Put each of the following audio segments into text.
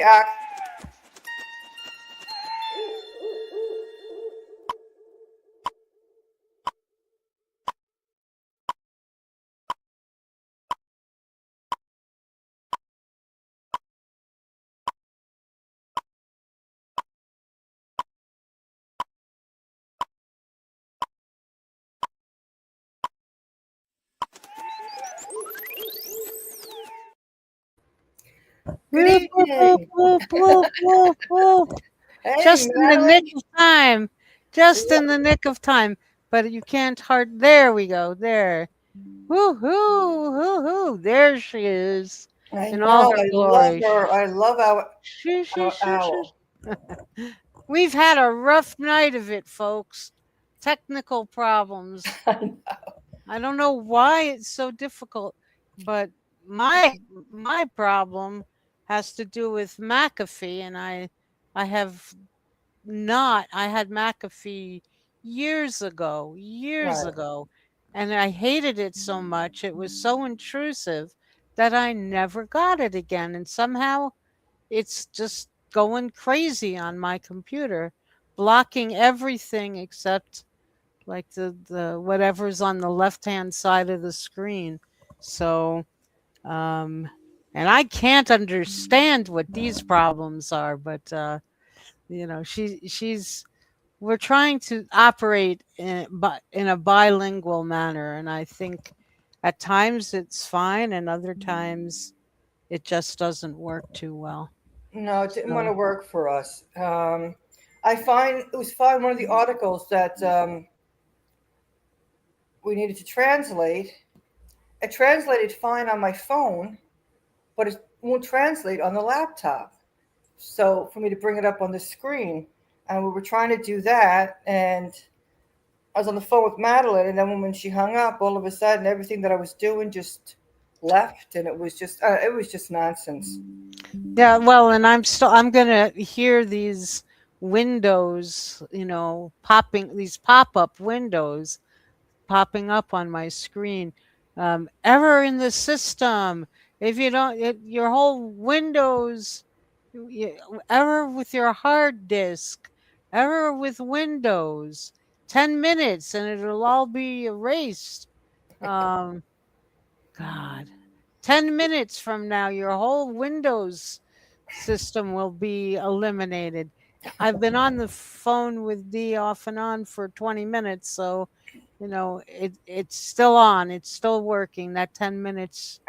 act. Good Whoop, whoop, whoop, evening. whoop, whoop, whoop, whoop. Hey, Just in the nick Madeline. of time. Just in the nick of time. But you can't hard. There we go. There. Woo hoo, hoo hoo. There she is I in all know. her I love glory. her. I love Shoo, shoo, our shoo, shoo. owl. We've had a rough night of it, folks. Technical problems. I don't know why it's so difficult, but my my problem has to do with McAfee, and I have not. I had McAfee years Right. ago, and I hated it so much. It was so intrusive that I never got it again, and somehow it's just going crazy on my computer, blocking everything except like the whatever's on the left hand side of the screen. So um and I can't understand what these problems are, but she's we're trying to operate in a bilingual manner, and I think at times it's fine and other times it just doesn't work too well. No, it didn't want So to work for us. I find it was fine. One of the articles that we needed to translate, it translated fine on my phone, but it won't translate on the laptop. So for me to bring it up on the screen, and we were trying to do that, and I was on the phone with Madeline, and then when she hung up, all of a sudden everything that I was doing just left, and it was just nonsense. yeah, well, and I'm gonna hear these windows, popping these pop-up windows popping up on my screen. Error in the system. If you don't, your whole Windows error with your hard disk, error with Windows. 10 minutes and it'll all be erased. Um, God, 10 minutes from now, your whole Windows system will be eliminated. I've been on the phone with Dee off and on for 20 minutes, so it's still on, it's still working. That 10 minutes,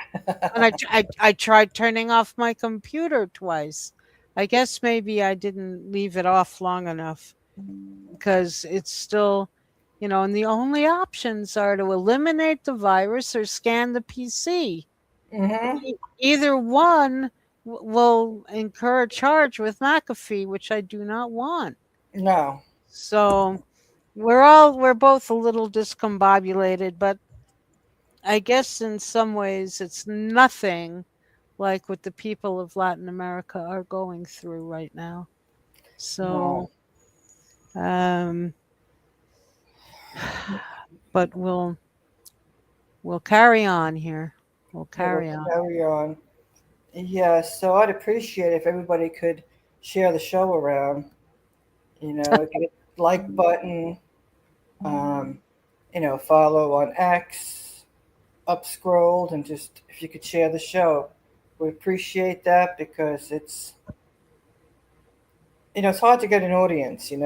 and I tried turning off my computer twice. I guess maybe I didn't leave it off long enough because it's still, and the only options are to eliminate the virus or scan the PC. Hmm. Either one will incur a charge with McAfee, which I do not want. No. So we're both a little discombobulated, but I guess in some ways it's nothing like what the people of Latin America are going through right now. No. So, um, but we'll carry on here. We'll Yeah, we'll carry on. carry on. Yeah, so I'd appreciate if everybody could share the show around. Get a like button, um, follow on X, up scrolled, and just if you could share the show, we appreciate that because it's hard to get an audience. You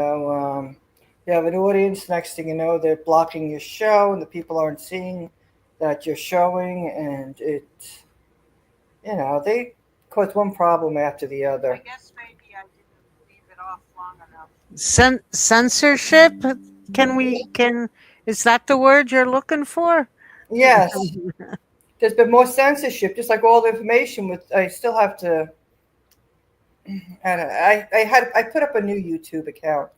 have an audience, next thing you know, they're blocking your show, and the people aren't seeing that you're showing, and they cause one problem after the I other. guess maybe I didn't leave it off long enough. Censorship? Can is that the word you're looking for? Yes, there's been more censorship, just like all the information. I still have to. I don't know, I put up a new YouTube account,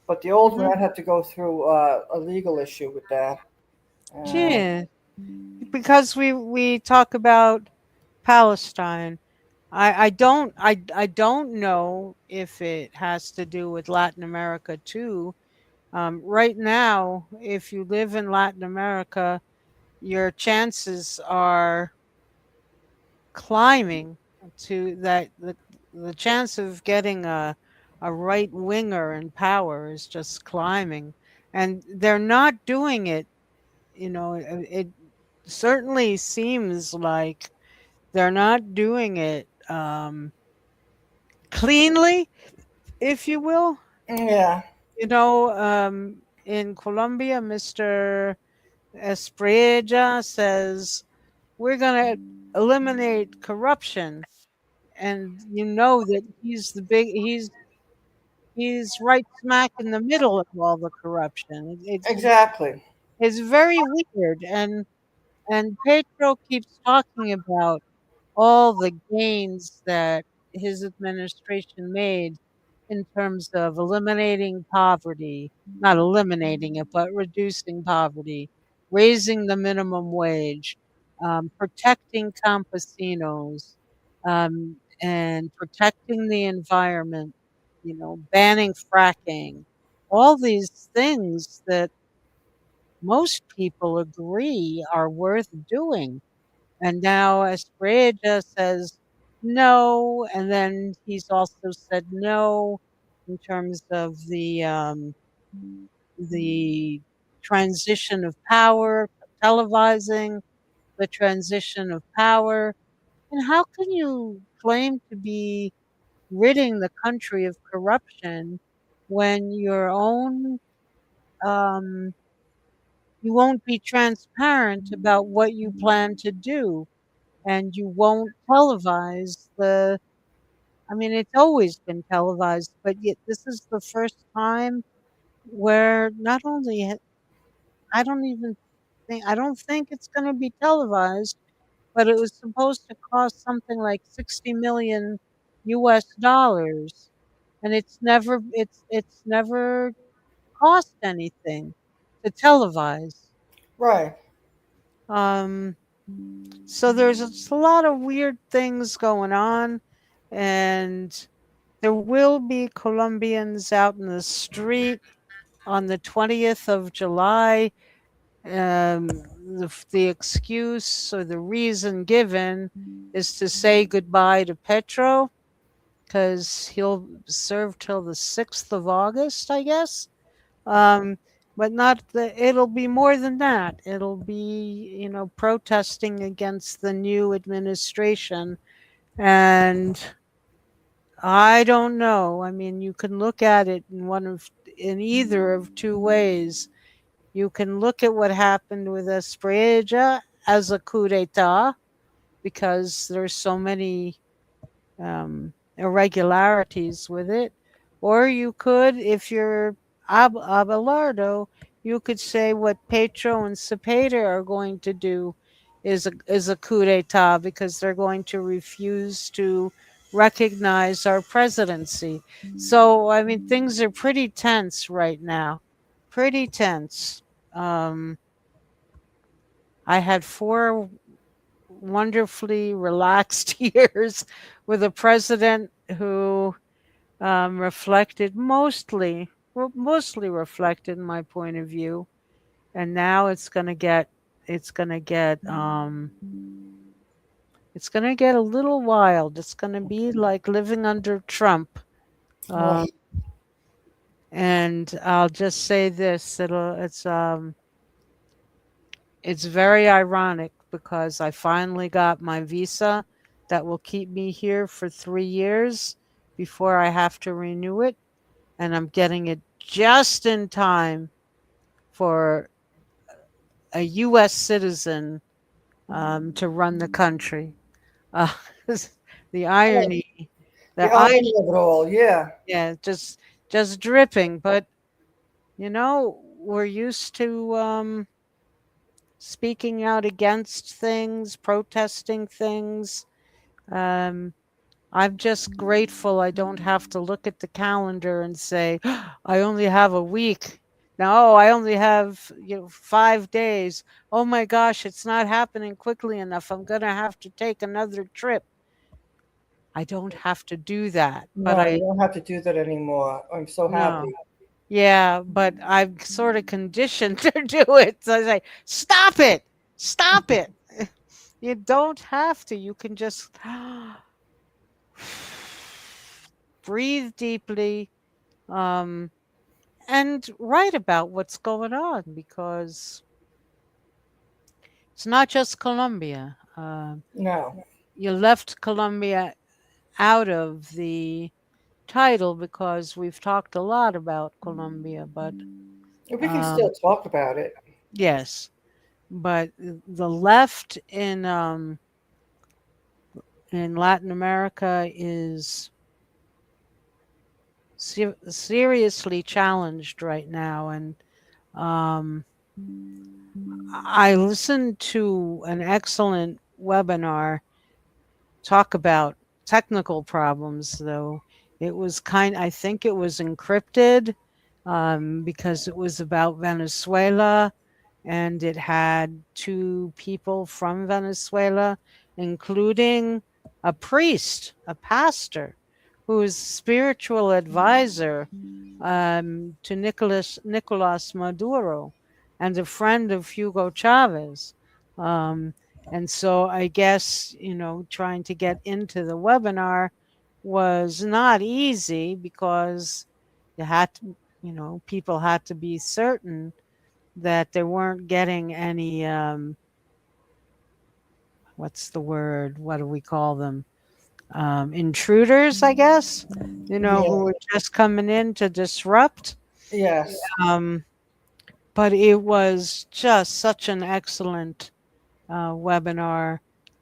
but the old one Mhm. I'd have to go through a legal issue with that. Um, Yeah, because we talk about Palestine. I don't know if it has to do with Latin America too. Right now, if you live in Latin America, your chances are climbing to that the chance of getting a right winger in power is just climbing, and they're not doing it. It certainly seems like they're not doing it cleanly, if you will. Yeah, In Colombia, Mr. Esprella says we're going to eliminate corruption, and that he's right smack in the middle of all the corruption. exactly. It's very weird, and Petro keeps talking about all the gains that his administration made in terms of eliminating poverty, not eliminating it, but reducing poverty, raising the minimum wage, protecting campesinos, and protecting the environment, banning fracking, all these things that most people agree are worth doing. And now Esprella says no, and then he's also said no in terms of the transition of power, televising the transition of power. And how can you claim to be ridding the country of corruption when um, you won't be transparent about what you plan to do, and you won't televise I mean, it's always been televised, but yet this is the first time where not only I don't even I don't think it's going to be televised, but it was supposed to cost something like 60 million US dollars, and it's never cost anything to televise. Right. Um so there's a lot of weird things going on, and there will be Colombians out in the street on the 20th of July. The excuse or the reason given is to say goodbye to Petro because he'll serve till the 6th of August, I guess. Um, but it'll be more than that. It'll be, protesting against the new administration. And I don't know. I mean, you can look at it in either of two ways. You can look at what happened with Esprella as a coup d'état because there's so many irregularities with it. Or you could, if you're Abelardo, you could say what Petro and Cepeda are going to do is a coup d'état because they're going to refuse to recognize our presidency. So, I mean, things are pretty tense right now. Pretty tense. Um, I had 4 wonderfully relaxed years with a president who reflected mostly reflected my point of view, and now it's gonna get it's gonna get a little wild. It's gonna be like living under Trump. Well, Um, and I'll just say this: it's very ironic because I finally got my visa that will keep me here for 3 years before I have to renew it, and I'm getting it just in time for a U.S. citizen to run the country. Uh, the oh, irony, the the irony irony, of it all. Yeah. yeah, just dripping. But we're used to speaking out against things, protesting things. Um, I'm just grateful I don't have to look at the calendar and say, I only have a week. No, I only have 5 days. Oh my gosh, it's not happening quickly enough. I'm going to have to take another trip. I don't have to do that. But No, you don't have to do that anymore. I'm so no. happy. Yeah, but I'm sort of conditioned to do it. So I say, stop it. Stop it. You don't have to. You can just breathe deeply, um, and write about what's going on, because it's not just Colombia. No, You left Colombia out of the title because we've talked a lot about Colombia, but we can um, still talk about it. yes, but the left in Latin America is seriously challenged right now, and um, I listened to an excellent webinar talk about technical problems, though. It was I think it was encrypted, because it was about Venezuela, and it had two people from Venezuela, including a priest, a pastor, who is spiritual advisor, to Nicolas Maduro, and a friend of Hugo Chavez. Um, and so I guess, trying to get into the webinar was not easy, because you had to, people had to be certain that they weren't getting any, what's the word? What do we call them? Intruders, I guess, who Yeah. were just coming in to disrupt. Yes. Um, but it was just such an excellent webinar.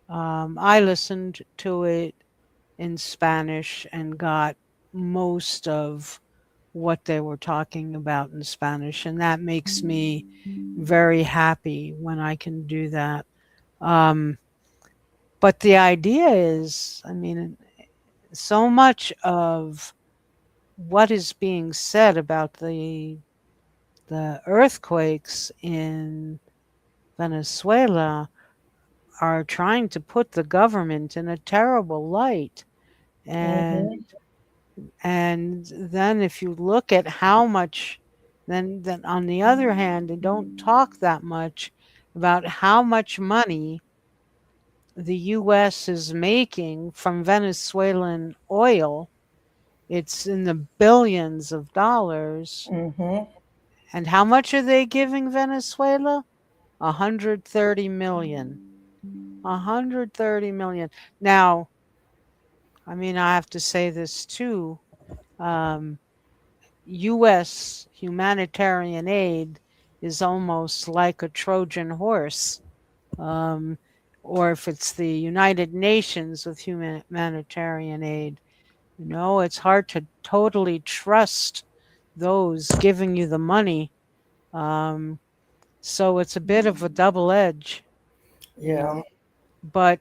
I listened to it in Spanish and got most of what they were talking about in Spanish, and that makes me very happy when I can do that. Um, but the idea is, I mean, so much of what is being said about the earthquakes in Venezuela are trying to put the government in a terrible light. And Hmm. and then if you look at how much, then on the other hand, they don't talk that much about how much money the US is making from Venezuelan oil. It's in the billions of dollars. Hmm. And how much are they giving Venezuela? 130 million. 130 million. Now, I mean, I have to say this too. Um, U.S. humanitarian aid is almost like a Trojan horse. Um, or if it's the United Nations with humanitarian aid, it's hard to totally trust those giving you the money. Um, so it's a bit of a double edge, you Yeah. know. But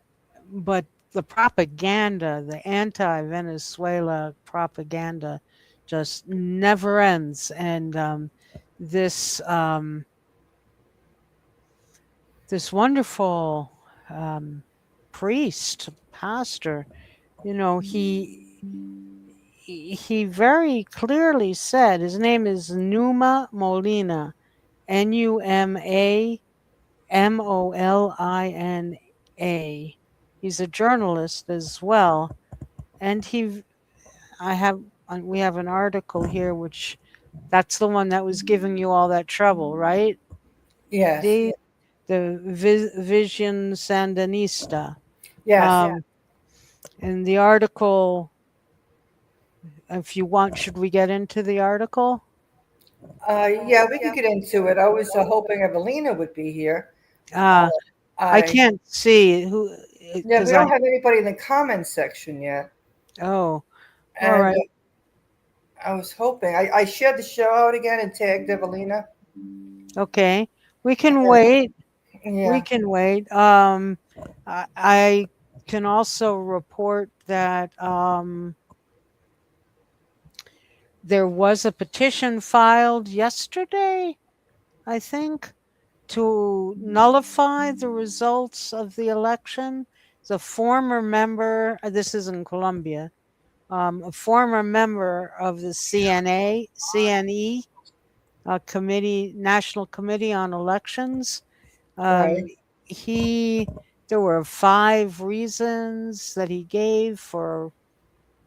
but the propaganda, the anti-Venezuela propaganda, just never ends. And this this wonderful priest, pastor, you know, he very clearly said, his name is Numa Molina, Numolina. He's a journalist as well, and we have an article here, which that's the one that was giving you all that trouble, right? Yes. The Vision Sandinista. Yes. Um, and the article, if you want, should we get into the article? Yeah, we could get into it. I was hoping Evelina would be here. Uh, I I can't see who, Yeah, we because don't have anybody in the comments section yet, oh, all and right, I was hoping I shared the show out again and tagged Evelina. okay. We can wait. We Yeah. can wait. I can also report that there was a petition filed yesterday, I think, to nullify the results of the election. The former member, this is in Colombia, a former member of the CNE committee, National Committee on Elections. Right. Um, he, there were 5 reasons that he gave for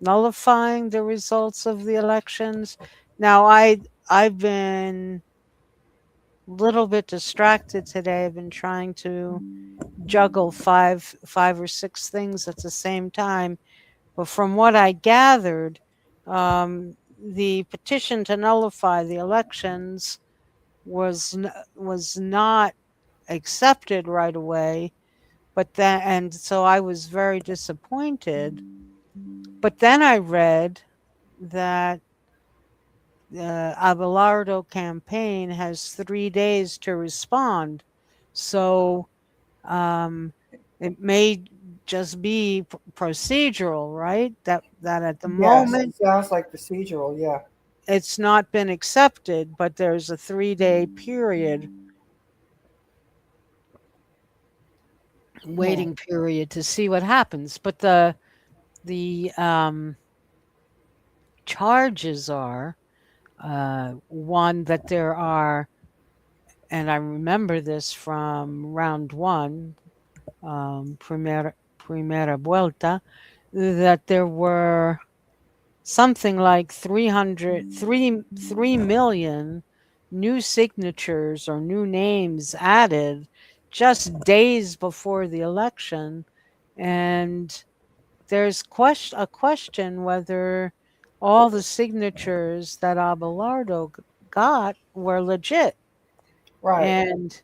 nullifying the results of the elections. Now, I've been a little bit distracted today. I've been trying to juggle five or six things at the same time. But from what I gathered, the petition to nullify the elections was not accepted right away. But then, and so I was very disappointed. But then I read that the Abelardo campaign has 3 days to respond. So um, it may just be procedural, right? That at the Yes, it moment sounds like procedural. Yeah. it's not been accepted, but there's a 3 day period, Hmm. waiting period to see what happens. But the charges are one that there are, and I remember this from round one, primera vuelta, that there were something like 3 million new signatures or new names added just days before the election. And there's a question whether all the signatures that Abelardo got were legit. Right. And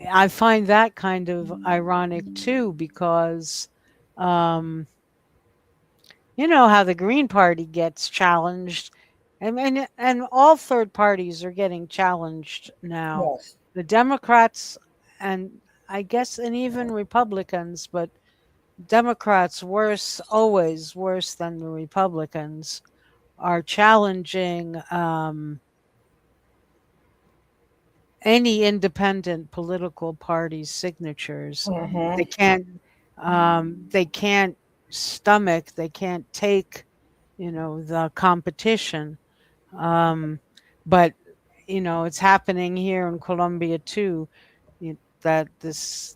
I find that kind of ironic too, because um, you know how the Green Party gets challenged, and all third parties are getting challenged now. Yes. The Democrats, and I guess, and even Republicans, but Democrats worse, always worse than the Republicans, are challenging any independent political party's signatures. Hmm. They can't they can't stomach, they can't take, the competition. Um, but it's happening here in Colombia too. That this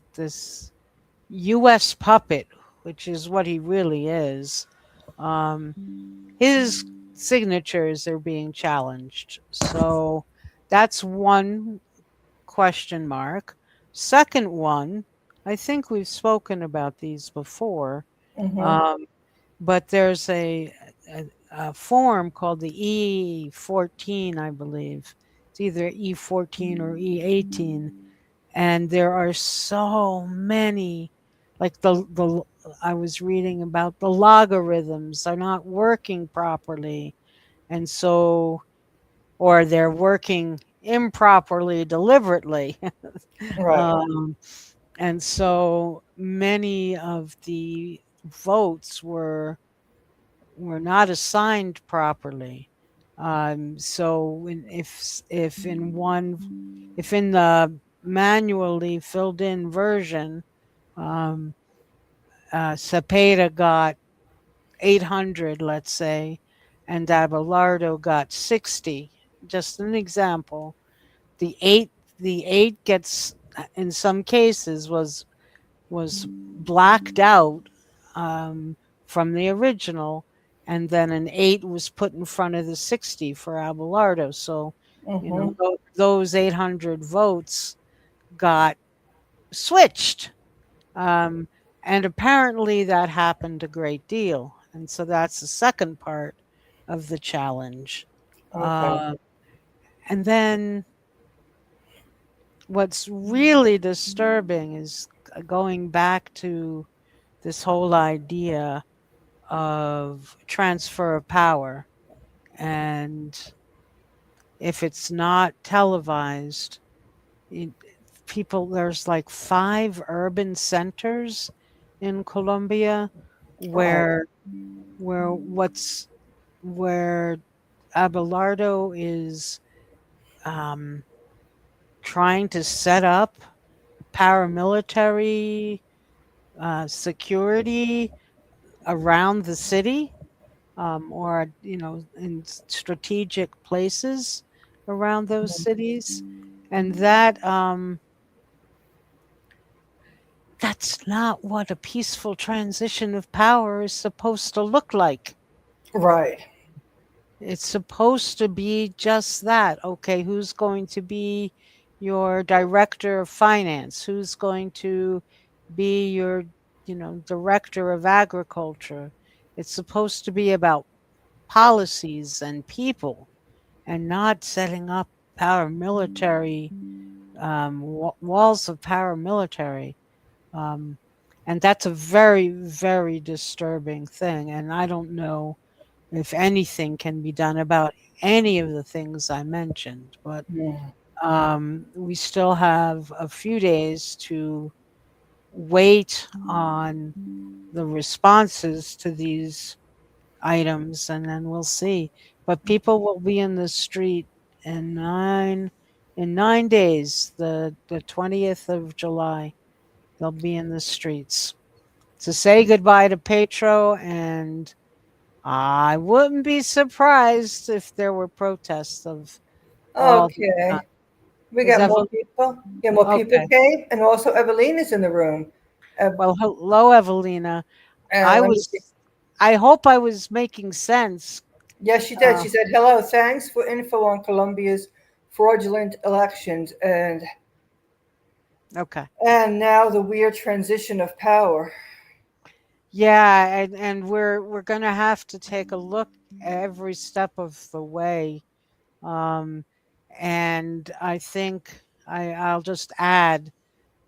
U.S. puppet, which is what he really is, um, his signatures are being challenged. So that's one question mark. Second one, I think we've spoken about these before, Hmm. um, but there's a form called the E14, I believe. It's either E14 or E18, and there are so many. Like the I was reading about the logarithms are not working properly, and so, or they're working improperly deliberately. Right. um, and so many of the votes were not assigned properly. So if in the manually filled in version, um, Cepeda got 800, let's say, and Abelardo got 60. Just an example. The eight the eight gets, in some cases, was blacked out from the original, and then an 8 was put in front of the 60 for Abelardo. So, Hmm. those 800 votes got switched. Um, and apparently that happened a great deal. And so that's the second part of the challenge. Okay. Uh, and then what's really disturbing is going back to this whole idea of transfer of power. And if it's not televised, it, there's like 5 urban centers in Colombia Right. where where what's where Abelardo is um, trying to set up paramilitary security around the city, or in strategic places around those cities, and that's not what a peaceful transition of power is supposed to look like. Right. It's supposed to be just that. Okay, who's going to be your director of finance? Who's going to be your, director of agriculture? It's supposed to be about policies and people and not setting up paramilitary walls of paramilitary. Um, and that's a very, very disturbing thing. And I don't know if anything can be done about any of the things I mentioned. But Mm. we still have a few days to wait on the responses to these items, and then we'll see. But people will be in the street in 9 days, the 20th of July. They'll be in the streets to say goodbye to Petro, and I wouldn't be surprised if there were protests of all the time. Okay. We Is got that more people. Yeah, more people okay? came, and also Evelyn is in the room. Uh, Well, hello, Evelina. I let me see. was. I hope I was making sense. Yes, she did. Uh, She said, "Hello, thanks for info on Colombia's fraudulent elections, okay. and now the weird transition of power." Yeah, and we're gonna have to take a look every step of the way. Um, and I think I'll just add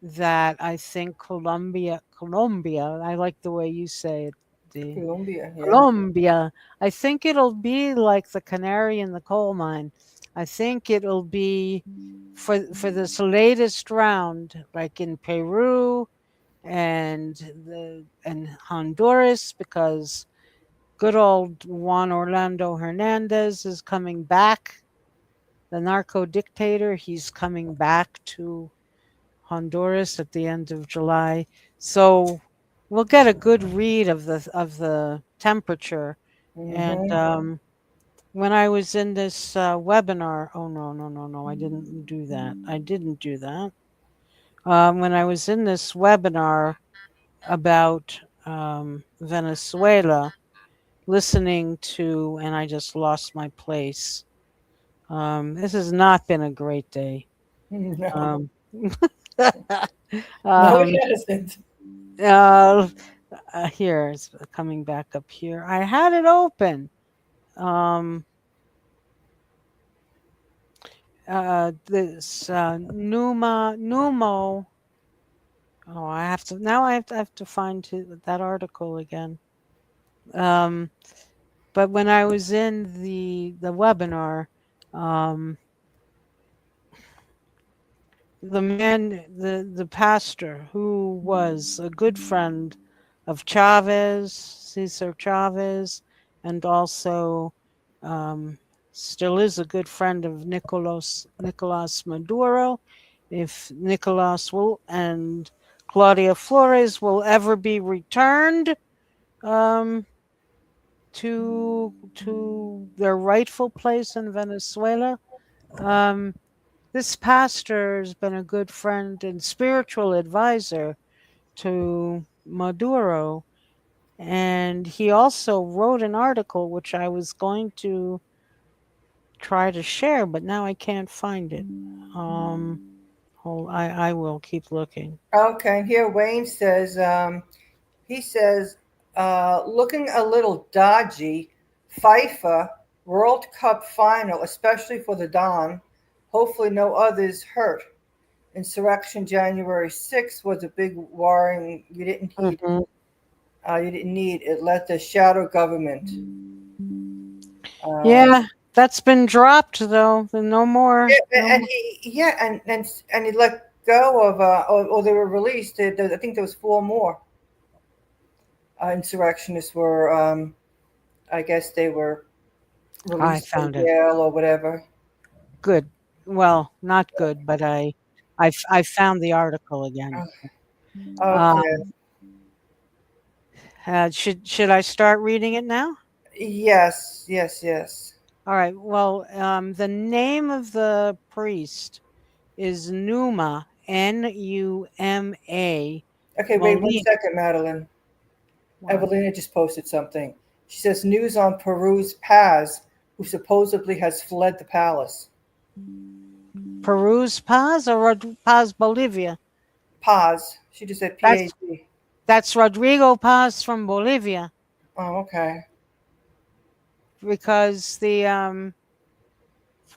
that I think Colombia, I like the way you say it, the Colombia, yeah. Colombia, I think it'll be like the canary in the coal mine. I think it'll be for this latest round, like in Peru and Honduras, because good old Juan Orlando Hernandez is coming back. The narco dictator, he's coming back to Honduras at the end of July. So we'll get a good read of the temperature. And Hmm. when I was in this webinar, oh no, I didn't do that. I didn't do that. When I was in this webinar about Venezuela, listening to, and I just lost my place. This has not been a great day. No, Um, no, um, it hasn't. uh, here it's coming back up here. I had it open. Um, this Numo. Oh, I have to find that article again. Um, but when I was in the webinar, um, the pastor who was a good friend of Chavez, Cesar Chavez, and also um, still is a good friend of Nicolas Maduro. If Nicolas will and Claudia Flores will ever be returned um, to their rightful place in Venezuela. Um, this pastor has been a good friend and spiritual advisor to Maduro. And he also wrote an article which I was going to try to share, but now I can't find it. I will keep looking. Okay, and here Wayne says, he says, looking a little dodgy, FIFA World Cup final, especially for the Don. Hopefully, no others hurt. Insurrection January 6th was a big warring you didn't need. Mhm. You didn't need. It let the shadow government. Um, Yeah, that's been dropped though. No more. yeah, No and more. he yeah, and he let go of or they were released. I think there was four more insurrectionists were. I guess they were I released from found it. jail or whatever. Good. Well, not good, but I found the article again. Okay. Um, should I start reading it now? Yes, yes, yes. All right. Well, the name of the priest is Numa, Numa, Okay, wait one Bolivia. second, Madeline. What? Evelina just posted something. She says news on Peru's Paz, who supposedly has fled the palace. Peru's Paz or Paz Bolivia? Paz. She just said That's PAZ. that's Rodrigo Paz from Bolivia Oh, okay. because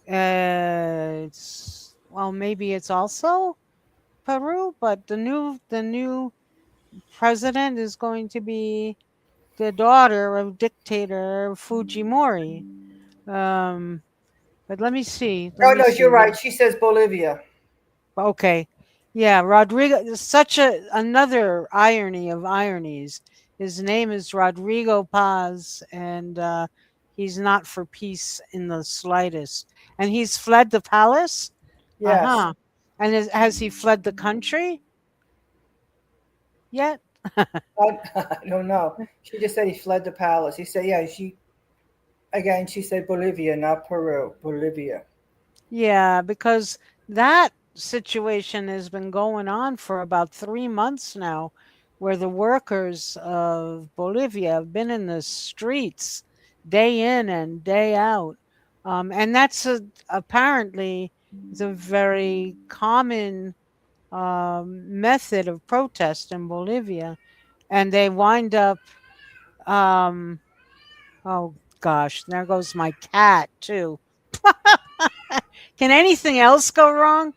it's well maybe it's also Peru, but the new president is going to be the daughter of dictator Fujimori. Um, but let me see. Let Oh me no, you're see. right. She says Bolivia. Okay. Yeah, Rodrigo, such another irony of ironies. His name is Rodrigo Paz, and he's not for peace in the slightest. And he's fled the palace? Yes. Uh-huh. And has he fled the country yet? I don't know. She just said he fled the palace. He said, yeah, she said Bolivia, not Peru. Bolivia. Yeah, because that situation has been going on for about 3 months now, where the workers of Bolivia have been in the streets day in and day out. And that's apparently it's a very common method of protest in Bolivia. And they wind up, um, oh gosh, there goes my cat too. Can anything else go wrong?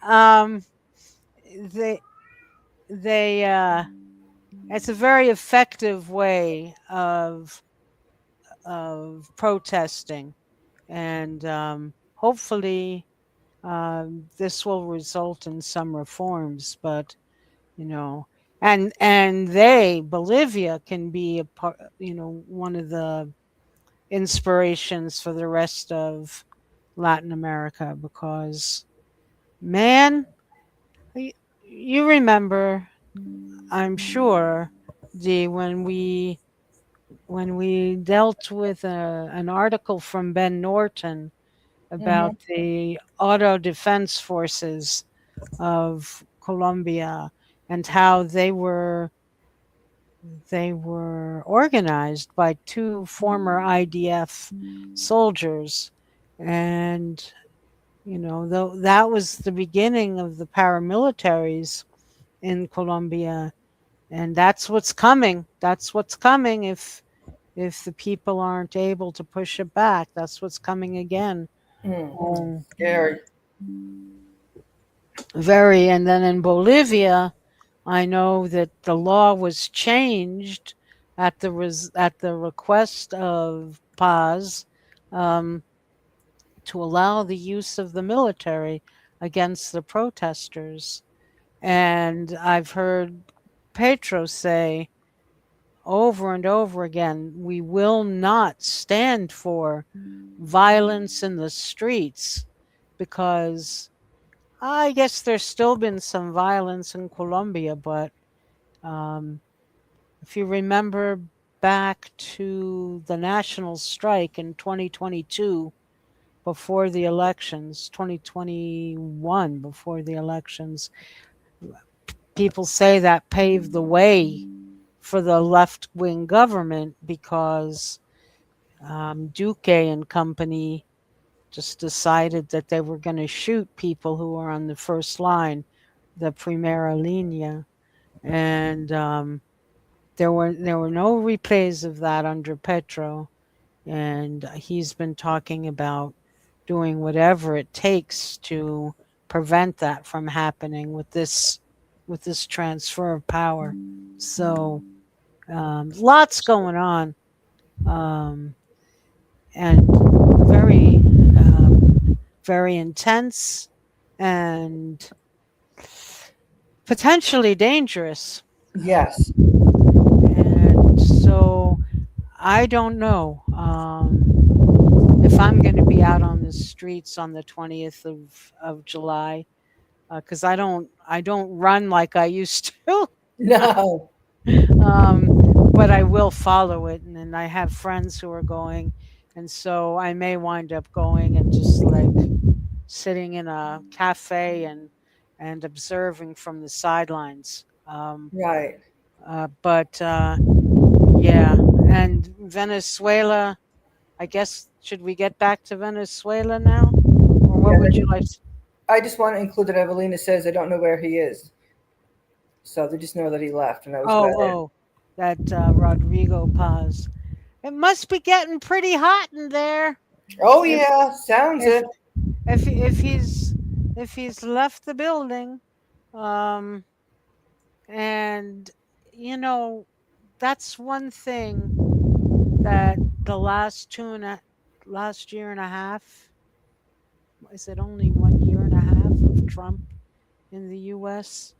Um, they they it's a very effective way of protesting, and hopefully this will result in some reforms. But you know, and Bolivia can be a part, one of the inspirations for the rest of Latin America because man, you remember, I'm sure, the when we dealt with an article from Ben Norton Hmm. about the auto defense forces of Colombia and how they were organized by two former IDF soldiers, and though that was the beginning of the paramilitaries in Colombia. And that's what's coming. That's what's coming if the people aren't able to push it back. That's what's coming again. Hmm. Oh, Scary. very. And then in Bolivia, I know that the law was changed at the request of Paz, um, to allow the use of the military against the protesters. And I've heard Petro say over and over again, we will not stand for violence in the streets because I guess there's still been some violence in Colombia, but um, if you remember back to the national strike in 2022 before the elections, 2021 before the elections, people say that paved the way for the left wing government because Duque and company just decided that they were going to shoot people who were on the first line, the Primera Linea, and there were no replays of that under Petro, and he's been talking about doing whatever it takes to prevent that from happening with this transfer of power. So lots going on. Um, and very, very intense and potentially dangerous. Yes. And so I don't know if I'm going to be out on the streets on the 20th of July because I don't run like I used to. No. um, but I will follow it, and then I have friends who are going, and so I may wind up going and just like sitting in a cafe and observing from the sidelines. Um, Right. but yeah, and Venezuela. I guess should we get back to Venezuela now, or what Yeah. would you like? I just want to include that Evelina says they don't know where he is, so they just know that he left, and that was about Oh, it. oh, that Rodrigo Paz. It must be getting pretty hot in there. Oh If yeah, sounds if it. if he's left the building, um, and you know, that's one thing that the last year and a half, is it only 1 year and a half of Trump in the U.S.?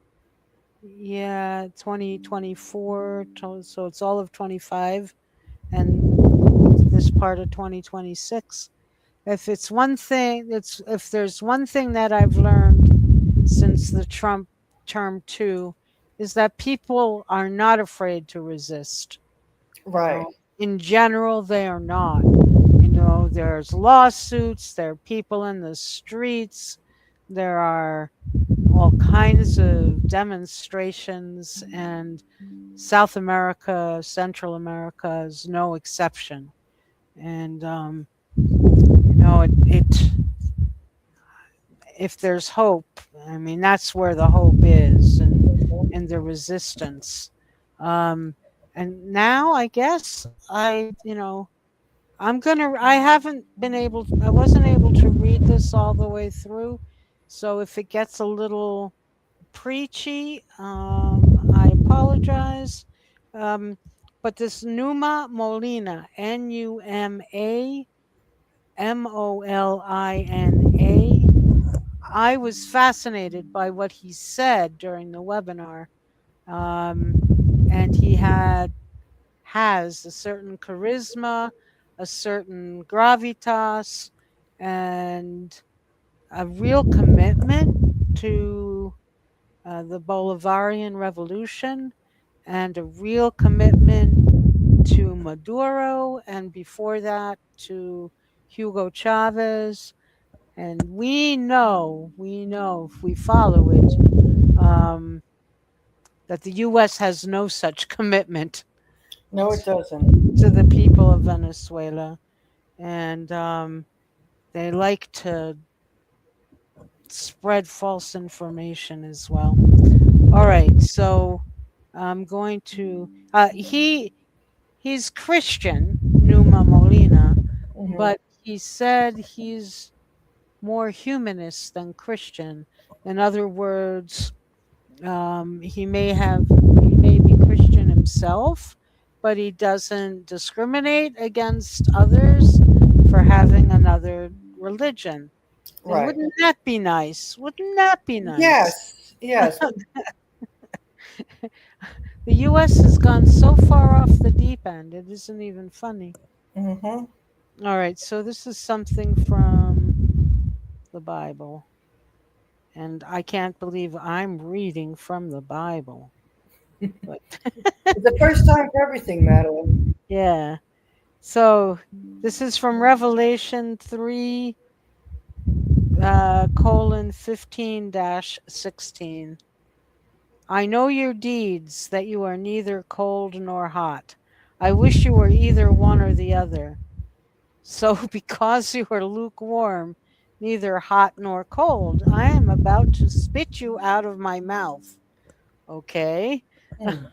Yeah, 2024, so it's all of 25 and this part of 2026. If there's one thing that I've learned since the Trump term 2 is that people are not afraid to resist. Right. In general, they are not. There's lawsuits, there are people in the streets, there are all kinds of demonstrations, and South America, Central America is no exception. And it if there's hope, I mean that's where the hope is, and Mhm. in the resistance. Um, and now I guess I haven't been I wasn't able to read this all the way through. So if it gets a little preachy, I apologize. Um, but this Numa Molina, Numolina, I was fascinated by what he said during the webinar. Um, and he has a certain charisma, a certain gravitas, and a real commitment to the Bolivarian Revolution, and a real commitment to Maduro, and before that to Hugo Chavez. And we know if we follow it, um, that the U.S. has no such commitment No, it doesn't. to the people of Venezuela. And they like to spread false information as well. All right, so I'm going to. He's Christian, Numa Molina, Hmm. but he said he's more humanist than Christian. In other words, he may be Christian himself, but he doesn't discriminate against others for having another religion. And Right. wouldn't that be nice? Wouldn't that be nice? Yes. Yes. The US has gone so far off the deep end, it isn't even funny. Hmm. All right, so this is something from the Bible. And I can't believe I'm reading from the Bible. But It's the first time for everything, Madeline. yeah. So this is from Revelation 3 colon 15 16. I know your deeds, that you are neither cold nor hot. I wish you were either one or the other. So because you are lukewarm, neither hot nor cold, I am about to spit you out of my mouth. Okay. Mm.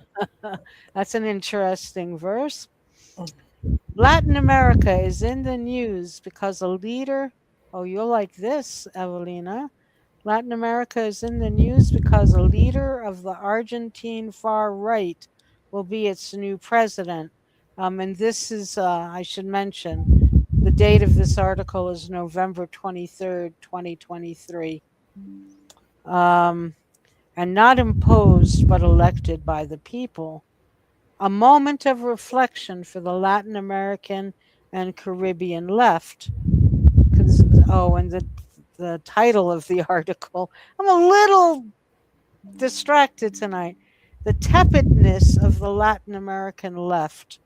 That's an interesting verse. Latin America is in the news because a leader, oh, you'll like this, Evelina. Latin America is in the news because a leader of the Argentine far right will be its new president. And this is, I should mention, the date of this article is November 23rd, 2023. Um, and not imposed but elected by the people. A moment of reflection for the Latin American and Caribbean left. Oh, and the title of the article, I'm a little distracted tonight. The tepidness of the Latin American left,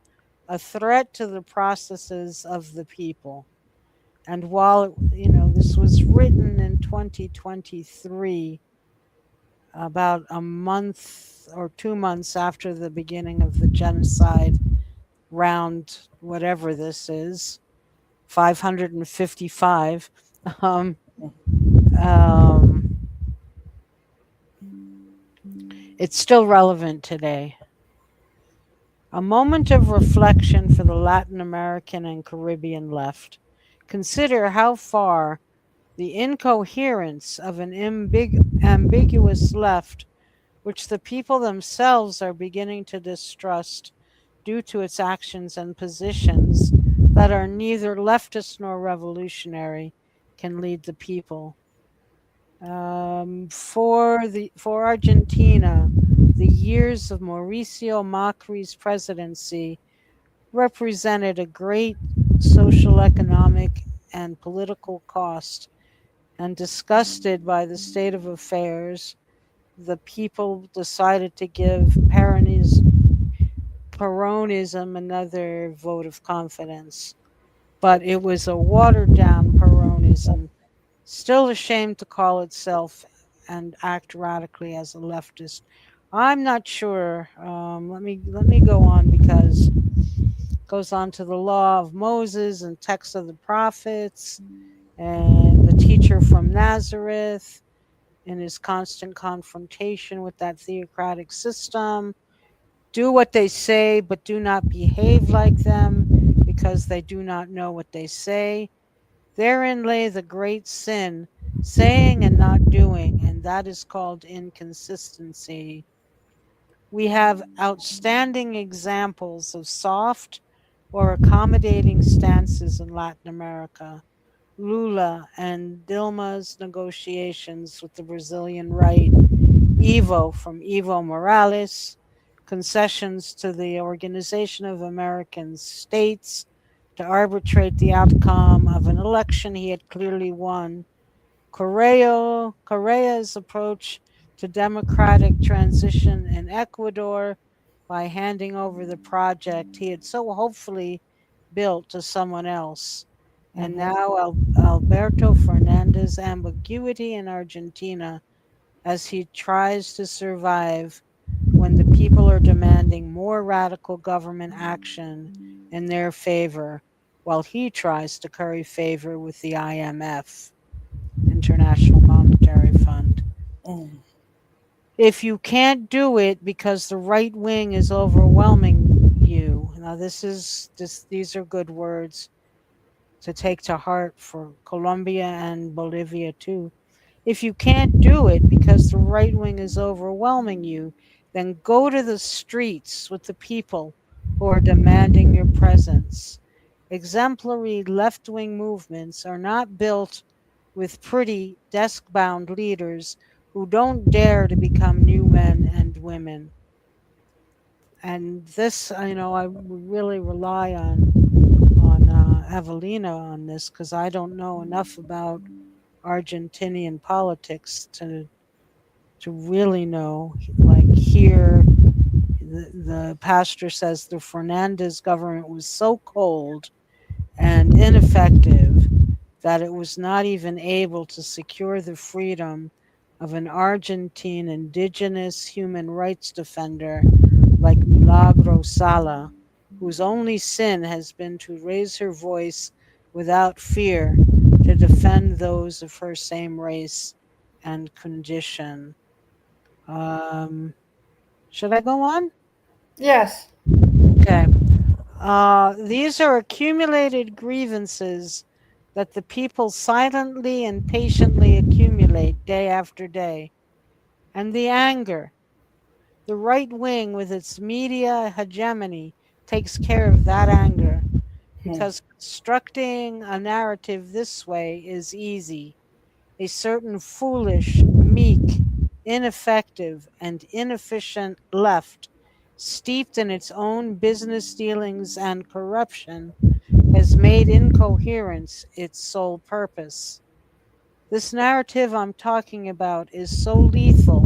a threat to the processes of the people. And while, this was written in 2023, about a month or 2 months after the beginning of the genocide, round whatever this is, 555. Um, um, it's still relevant today. A moment of reflection for the Latin American and Caribbean left. Consider how far the incoherence of an ambiguous left, which the people themselves are beginning to distrust due to its actions and positions that are neither leftist nor revolutionary, can lead the people. For Argentina, the years of Mauricio Macri's presidency represented a great social, economic, and political cost, and disgusted by the state of affairs, the people decided to give Peronism another vote of confidence. But it was a watered down Peronism, still ashamed to call itself and act radically as a leftist. I'm not sure. Let me go on, because it goes on to the law of Moses and texts of the prophets and the teacher from Nazareth in his constant confrontation with that theocratic system. Do what they say, but do not behave like them, because they do not know what they say. Therein lay the great sin, saying and not doing, and that is called inconsistency. We have outstanding examples of soft or accommodating stances in Latin America. Lula and Dilma's negotiations with the Brazilian right, Evo Morales, concessions to the Organization of American States to arbitrate the outcome of an election he had clearly won, Correa's approach to democratic transition in Ecuador by handing over the project he had so hopefully built to someone else. And Mm-hmm. now Alberto Fernandez's ambiguity in Argentina as he tries to survive when the people are demanding more radical government action in their favor, while he tries to curry favor with the IMF, International Monetary Fund. Mm. If you can't do it because the right wing is overwhelming you, now these are good words to take to heart for Colombia and Bolivia too. If you can't do it because the right wing is overwhelming you, then go to the streets with the people who are demanding your presence. Exemplary left wing movements are not built with pretty desk bound leaders who don't dare to become new men and women. And this, I really rely on Evelina on this, because I don't know enough about Argentinian politics to really know. Like here, the pastor says the Fernandez government was so cold and ineffective that it was not even able to secure the freedom of an Argentine indigenous human rights defender like Milagro Sala, whose only sin has been to raise her voice without fear to defend those of her same race and condition. Um, should I go on? Yes. Okay. These are accumulated grievances that the people silently and patiently accumulate day after day. And the anger, the right wing with its media hegemony takes care of that anger, Mm. because constructing a narrative this way is easy. A certain foolish, meek, ineffective, and inefficient left, steeped in its own business dealings and corruption, has made incoherence its sole purpose. This narrative I'm talking about is so lethal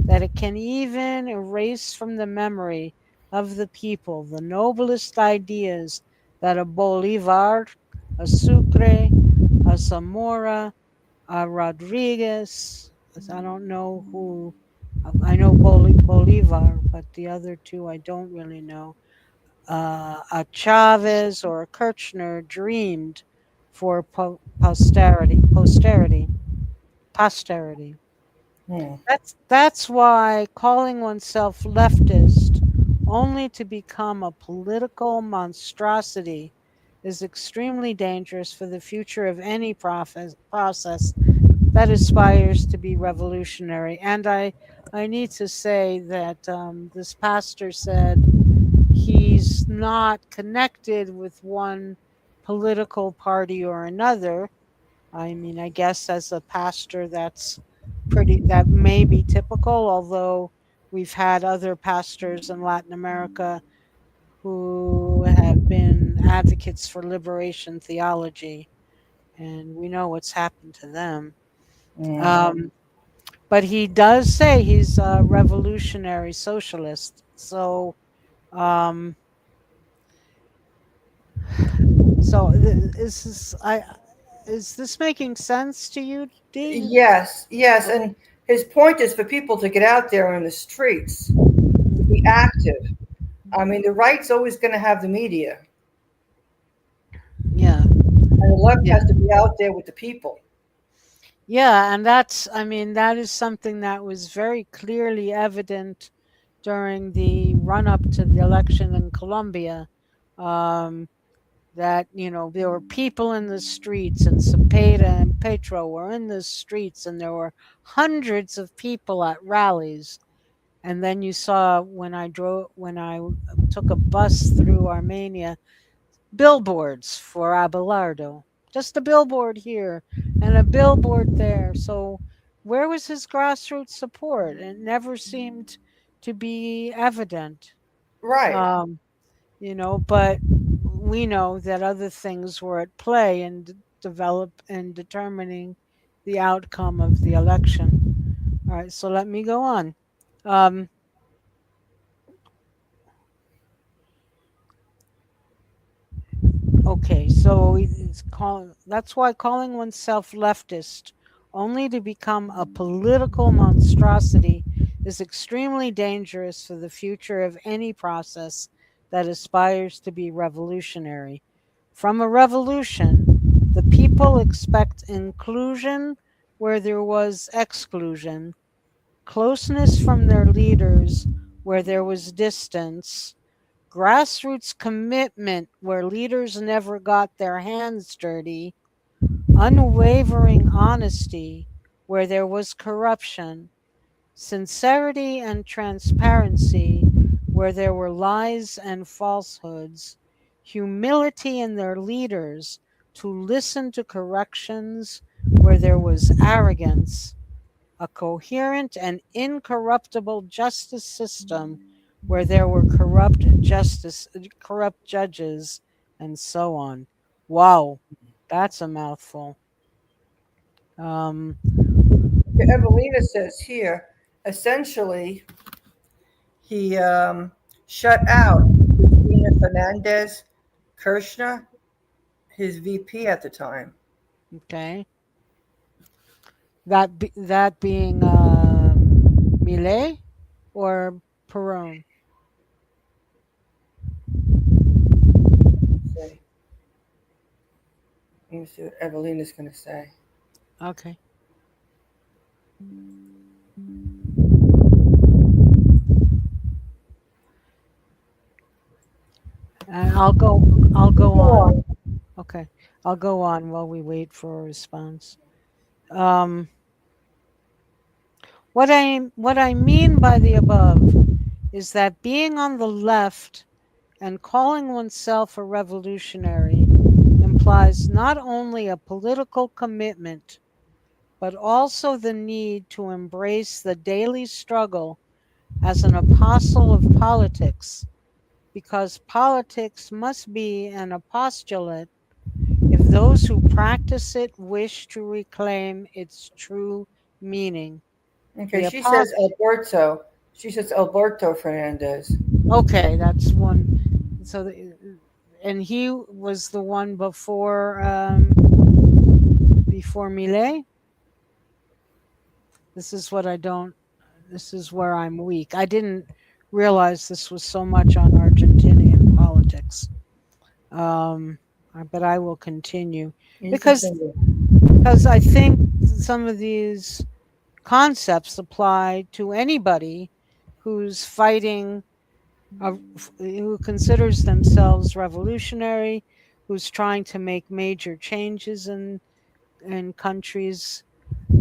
that it can even erase from the memory of the people the noblest ideas that a Bolivar, a Sucre, a Zamora, Rodriguez, I don't know who I know Bolivar, but the other two I don't really know. A Chavez or a Kirchner dreamed for posterity. Hmm. That's why calling oneself leftist only to become a political monstrosity is extremely dangerous for the future of any process that aspires to be revolutionary. And I need to say that this pastor said he's not connected with one political party or another. I mean, I guess as a pastor, that may be typical, although we've had other pastors in Latin America who have been advocates for liberation theology, and we know what's happened to them. Hmm. Um, but he does say he's a revolutionary socialist. So, um, is this making sense to you, Dee? Yes, yes, Okay. and his point is for people to get out there in the streets, to be active. I mean, the right's always going to have the media, Yeah. and the left Yeah. has to be out there with the people. Yeah, and I mean, that is something that was very clearly evident during the run up to the election in Colombia. Um, that, there were people in the streets, and Cepeda and Petro were in the streets, and there were hundreds of people at rallies. And then you saw when I took a bus through Armenia, billboards for Abelardo. Just a billboard here and a billboard there. So where was his grassroots support? It never seemed to be evident. Right. Um, but we know that other things were at play and develop in determining the outcome of the election. All right, so let me go on. Um, Okay, so that's why calling oneself leftist only to become a political monstrosity is extremely dangerous for the future of any process that aspires to be revolutionary. From a revolution, the people expect inclusion where there was exclusion, closeness from their leaders where there was distance, grassroots commitment where leaders never got their hands dirty, unwavering honesty where there was corruption, sincerity and transparency where there were lies and falsehoods, humility in their leaders to listen to corrections where there was arrogance, a coherent and incorruptible justice system where there were corrupt judges, and so on. Wow, that's a mouthful. Um, Evelina says here, essentially, he shut out Cristina Fernandez Kirchner, his VP at the time. okay, that being Millet or Perón. Let's see. Let me see what Evelina's going to say. Okay, and I'll go Go on. on. Okay, I'll go on while we wait for a response. Um, what I mean by the above is that being on the left and calling oneself a revolutionary implies not only a political commitment, but also the need to embrace the daily struggle as an apostle of politics, because politics must be an apostolate if those who practice it wish to reclaim its true meaning. Okay, The she says apostle. Alberto. She says Alberto Fernandez. Okay, that's one. So, and he was the one before Millet. This is what I don't this is where I'm weak. I didn't realize this was so much on Argentinian politics. Um, but I will continue You because continue. because I think some of these concepts apply to anybody who's fighting, who considers themselves revolutionary, who's trying to make major changes in countries,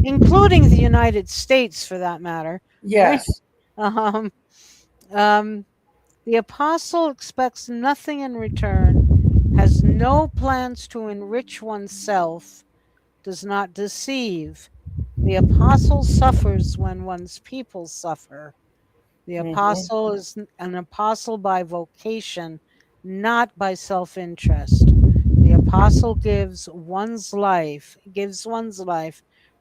including the United States, for that matter, right? Yes, Um, um, the apostle expects nothing in return, has no plans to enrich oneself, does not deceive. The apostle suffers when one's people suffer. The hmm, apostle is an apostle by vocation, not by self interest. The apostle gives one's life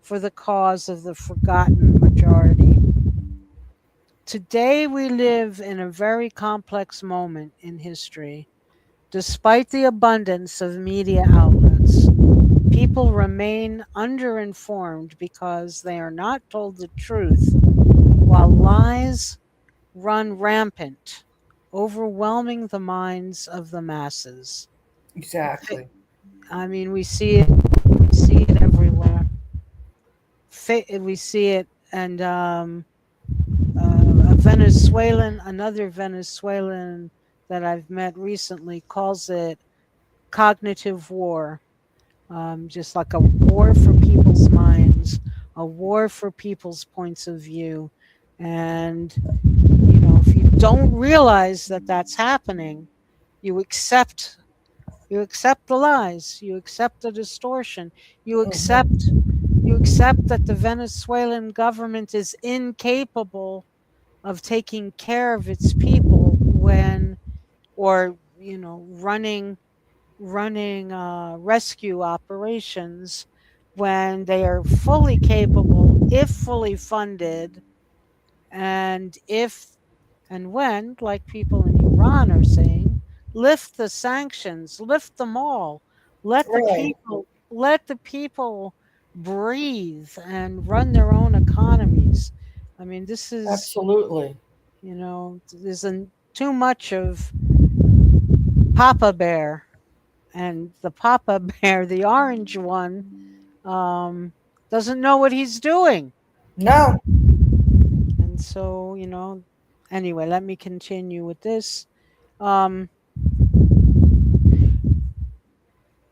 for the cause of the forgotten majority. Today, we live in a very complex moment in history. Despite the abundance of media outlets, people remain underinformed because they are not told the truth, while lies run rampant, overwhelming the minds of the masses. exactly. I mean, we see it everywhere. We see it, and another Venezuelan that I've met recently calls it cognitive war, just like a war for people's minds, a war for people's points of view. And, if you don't realize that that's happening, you accept you accept the lies, you accept the distortion, you Hmm. accept you accept that the Venezuelan government is incapable of taking care of its people when, or running rescue operations when they are fully capable, if fully funded, and if and when, like people in Iran are saying, lift the sanctions, lift them all, Right, let the people breathe and run their own economies. I mean, this is, absolutely. there's too much of Papa Bear, and the Papa Bear, the orange one, doesn't know what he's doing. No, And so, anyway, let me continue with this. Um,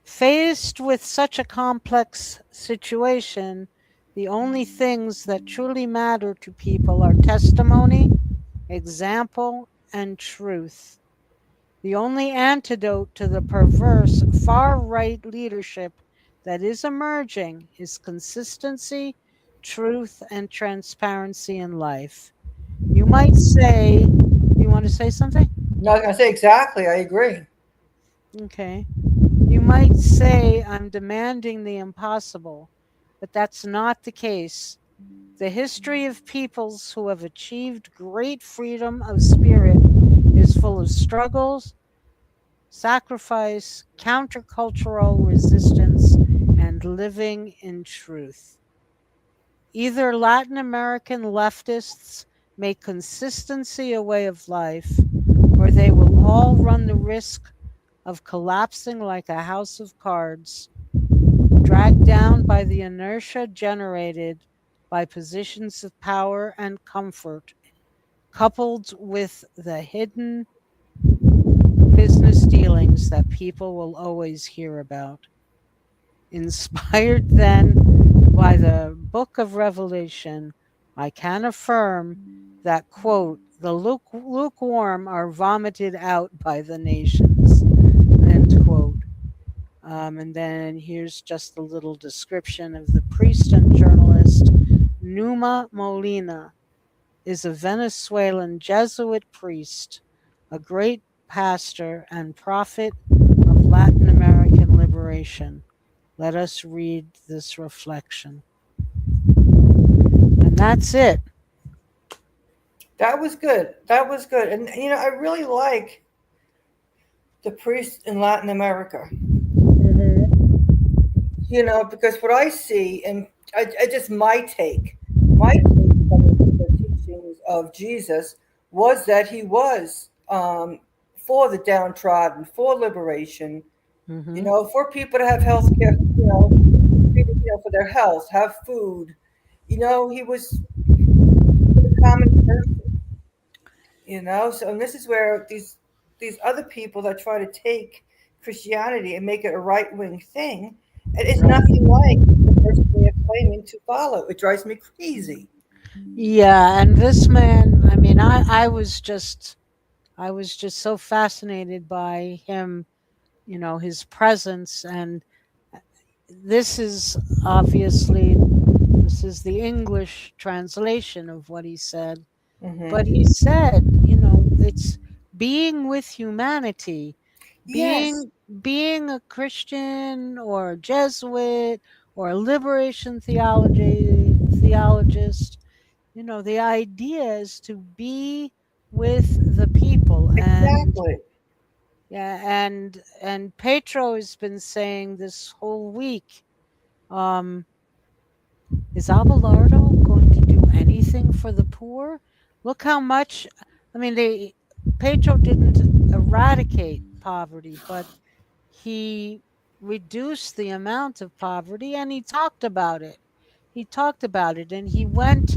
Faced with such a complex situation, the only things that truly matter to people are testimony, example, and truth. The only antidote to the perverse far right leadership that is emerging is consistency, truth, and transparency in life. You might say, you want to say something? no, I was gonna say exactly. I agree. Okay. You might say I'm demanding the impossible, but that's not the case. The history of peoples who have achieved great freedom of spirit is full of struggles, sacrifice, countercultural resistance, and living in truth. Either Latin American leftists make consistency a way of life, or they will all run the risk of collapsing like a house of cards, dragged down by the inertia generated by positions of power and comfort, coupled with the hidden business dealings that people will always hear about. Inspired then by the book of Revelation, I can affirm that, quote, the lukewarm are vomited out by the nations, end quote. And then here's just a little description of the priest and journalist. Numa Molina is a Venezuelan Jesuit priest, a great pastor and prophet of Latin American liberation. Let us read this reflection. And that's it. That was good. That was good. And I really like the priests in Latin America. Mhm. Because what I see, and I just my take from what they're teaching. of Jesus was that he was for the downtrodden, for liberation, Hmm. for people to have health care, for their health, have food. He was for the common person. So and this is where these other people that try to take Christianity and make it a right wing thing, it is nothing Right. like the person they are claiming to follow. It drives me crazy. Yeah, and this man, I mean, I was just so fascinated by him, his presence. And this is obviously this is the English translation of what he said. But Hmm. he said, it's being with humanity, Yes, being a Christian or a Jesuit or a liberation theologist. The idea is to be with the people. And exactly. yeah, and Petro has been saying this whole week, um, is Abelardo going to do anything for the poor? Look how much, I mean, Petro didn't eradicate poverty, but he reduced the amount of poverty, and he talked about it. He talked about it, and he was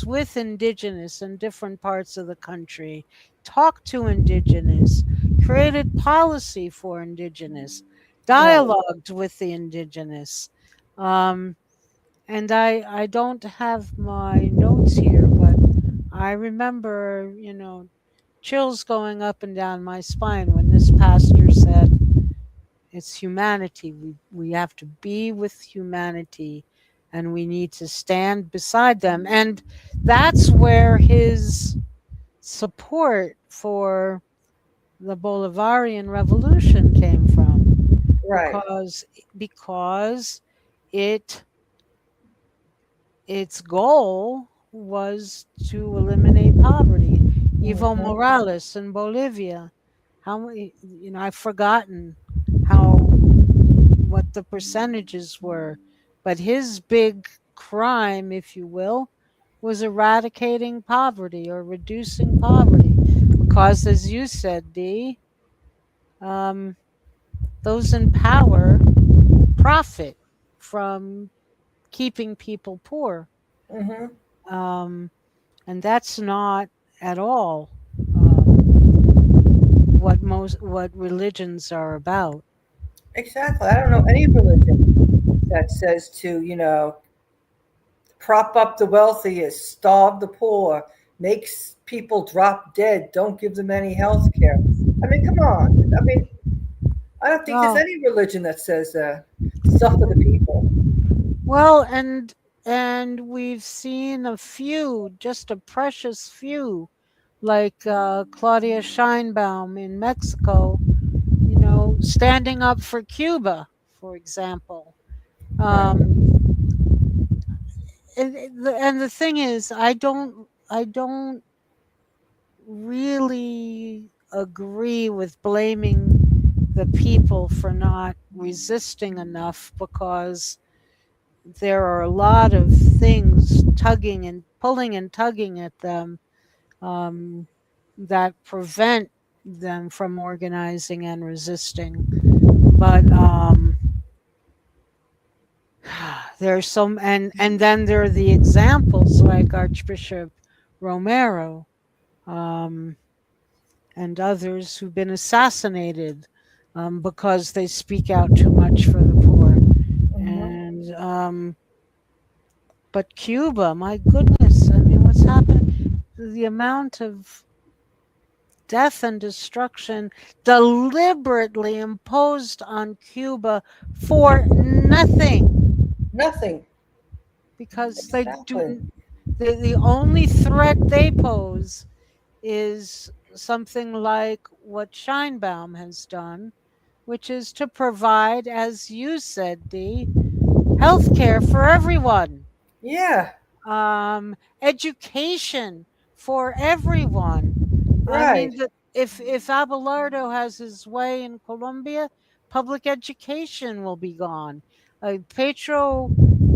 with indigenous in different parts of the country, talked to indigenous, created policy for indigenous, Right. dialogued with the indigenous. Um, and I don't have my notes here, but I remember, chills going up and down my spine when this pastor said, it's humanity. We have to be with humanity, and we need to stand beside them. And that's where his support for the Bolivarian Revolution came from, Right. because it its goal was to eliminate poverty. Evo Hmm. Morales in Bolivia. How many, I've forgotten how what the percentages were, but his big crime, if you will, was eradicating poverty or reducing poverty. Because, as you said, Dee, um, those in power profit from keeping people poor. Hmm. Um, and that's not at all um, what religions are about. Exactly. I don't know any religion that says to, prop up the wealthiest, starve the poor, makes people drop dead, don't give them any health care. I mean, come on. I mean, I don't think there's Oh, any religion that says suffer the people. well, and we've seen a few, just a precious few, like Claudia Scheinbaum in Mexico, standing up for Cuba, for example. Right. Um, and the thing is, I don't really agree with blaming the people for not resisting enough, because there are a lot of things tugging and pulling and tugging at them, um, that prevent them from organizing and resisting. But there's some, and then there are the examples like Archbishop Romero, um, and others who've been assassinated, because they speak out too much for the poor. Hmm. And but Cuba, my goodness, I mean, what's happened? The amount of death and destruction deliberately imposed on Cuba for nothing, Nothing. because Exactly. the only threat they pose is something like what Scheinbaum has done, which is to provide, as you said, Dee, health care for everyone, Yeah. education for everyone. I Right. mean, if Abelardo has his way in Colombia, public education will be gone. Petro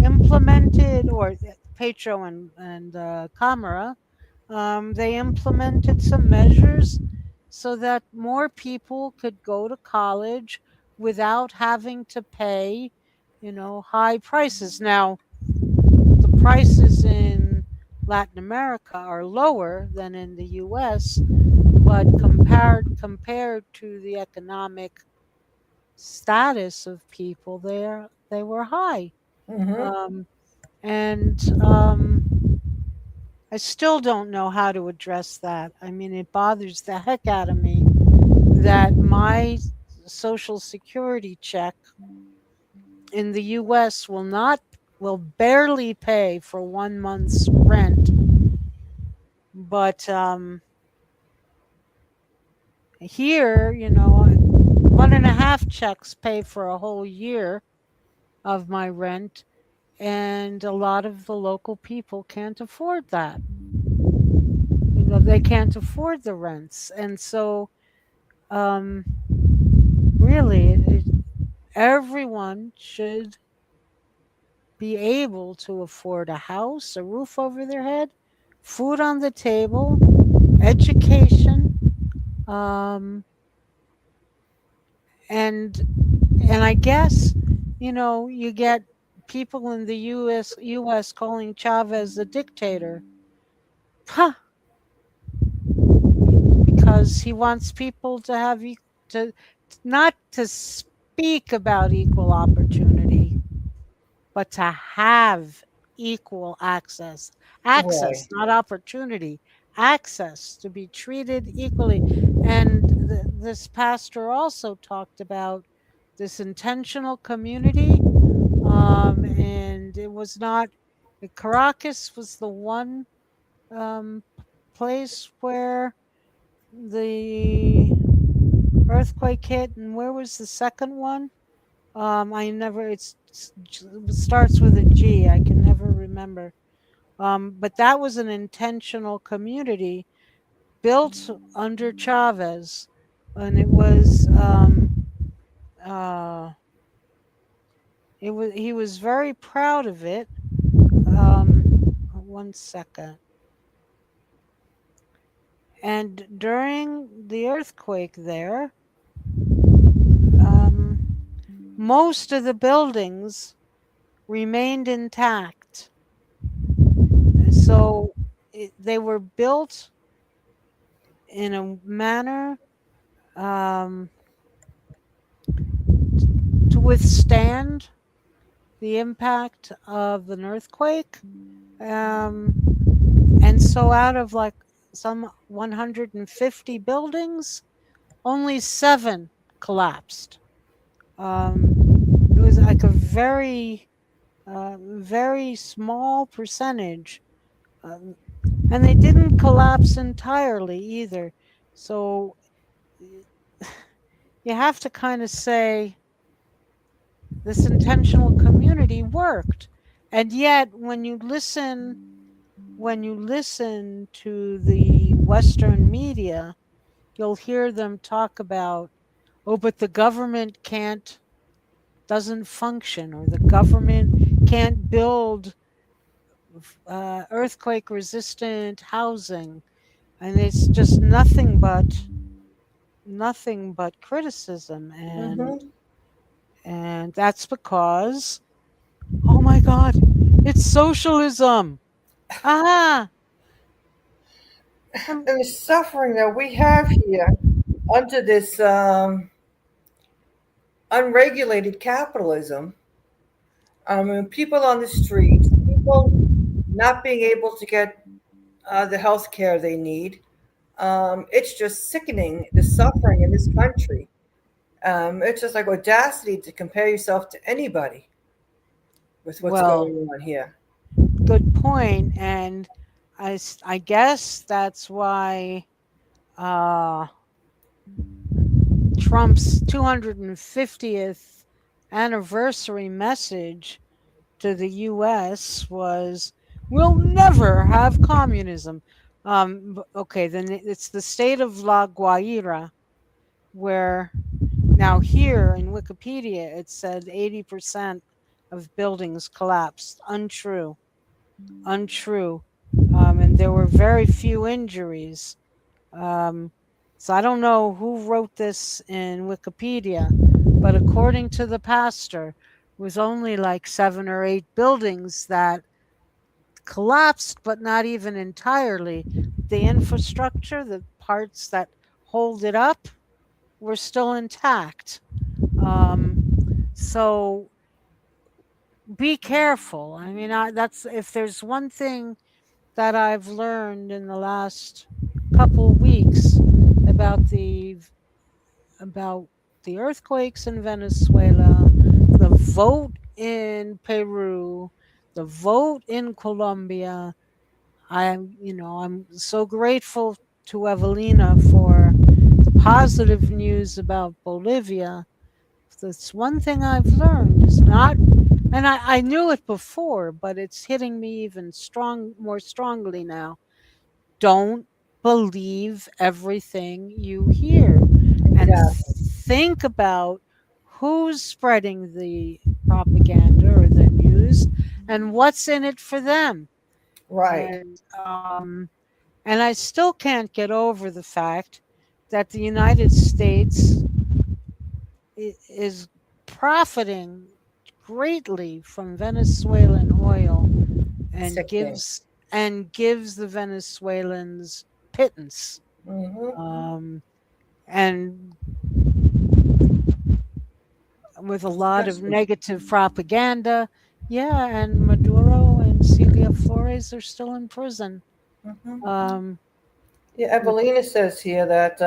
implemented, or Petro and Camara, they implemented some measures so that more people could go to college without having to pay, high prices. Now, the prices in Latin America are lower than in the US, but compared to the economic status of people there, they were high. Mm-hmm. Um, and I still don't know how to address that. I mean, it bothers the heck out of me that my Social Security check in the US will barely pay for 1 month's rent, but here, 1.5 checks pay for a whole year of my rent, and a lot of the local people can't afford that. They can't afford the rents, and so um, really, everyone should be able to afford a house, a roof over their head, food on the table, education, um, and I guess you get people in the U.S. calling Chavez a dictator, huh, because he wants people to to not to speak about equal opportunity, but to have equal access. Right. Access, not opportunity. Access to be treated equally. And this pastor also talked about this intentional community. And it was not, Caracas was the one place where the earthquake hit. And where was the second one? I never. It starts with a G. I can never remember. But that was an intentional community built under Chavez, and uh, he was very proud of it. 1 second. And during the earthquake there, most of the buildings remained intact. So they were built in a manner um, to withstand the impact of an earthquake. Um, and so out of like some 150 buildings, only 7 collapsed. It was like a very small percentage. Um, and they didn't collapse entirely either. So you have to kind of say this intentional community worked. And yet when you listen to the Western media, you'll hear them talk about, oh, but the government doesn't function, or the government can't build earthquake resistant housing. And it's just nothing but criticism. and Mm-hmm. and that's because, oh my god, it's socialism. Ah. um, And the suffering that we have here under this unregulated capitalism, people on the streets, people not being able to get the health care they need. It's just sickening, the suffering in this country. It's just like audacity to compare yourself to anybody with what's well, going on here. good point. And I guess that's why uh, Trump's 250th anniversary message to the US was, we'll never have communism. Okay, then it's the state of La Guaira, where now here in Wikipedia it said 80% of buildings collapsed. Untrue. untrue. And there were very few injuries. Um, so I don't know who wrote this in Wikipedia, but according to the pastor, it was only like 7 or 8 buildings that collapsed, but not even entirely. The infrastructure, the parts that hold it up, were still intact. So be careful. I mean, that's if there's one thing that I've learned in the last couple of weeks about about the earthquakes in Venezuela, the vote in Peru, the vote in Colombia. I'm so grateful to Evelina for the positive news about Bolivia. That's one thing I've learned is not, and I knew it before, but it's hitting me even more strongly now. Don't believe everything you hear, and Exactly. think about who's spreading the propaganda or the news and what's in it for them. Right. And um and I still can't get over the fact that the United States is profiting greatly from Venezuelan oil, and Sickening. gives the Venezuelans pittance, Hmm. um, and with a lot of Disgusting. negative propaganda. Yeah, and Maduro and Celia Flores are still in prison. Hmm. Um, Yeah, with Evelina says here that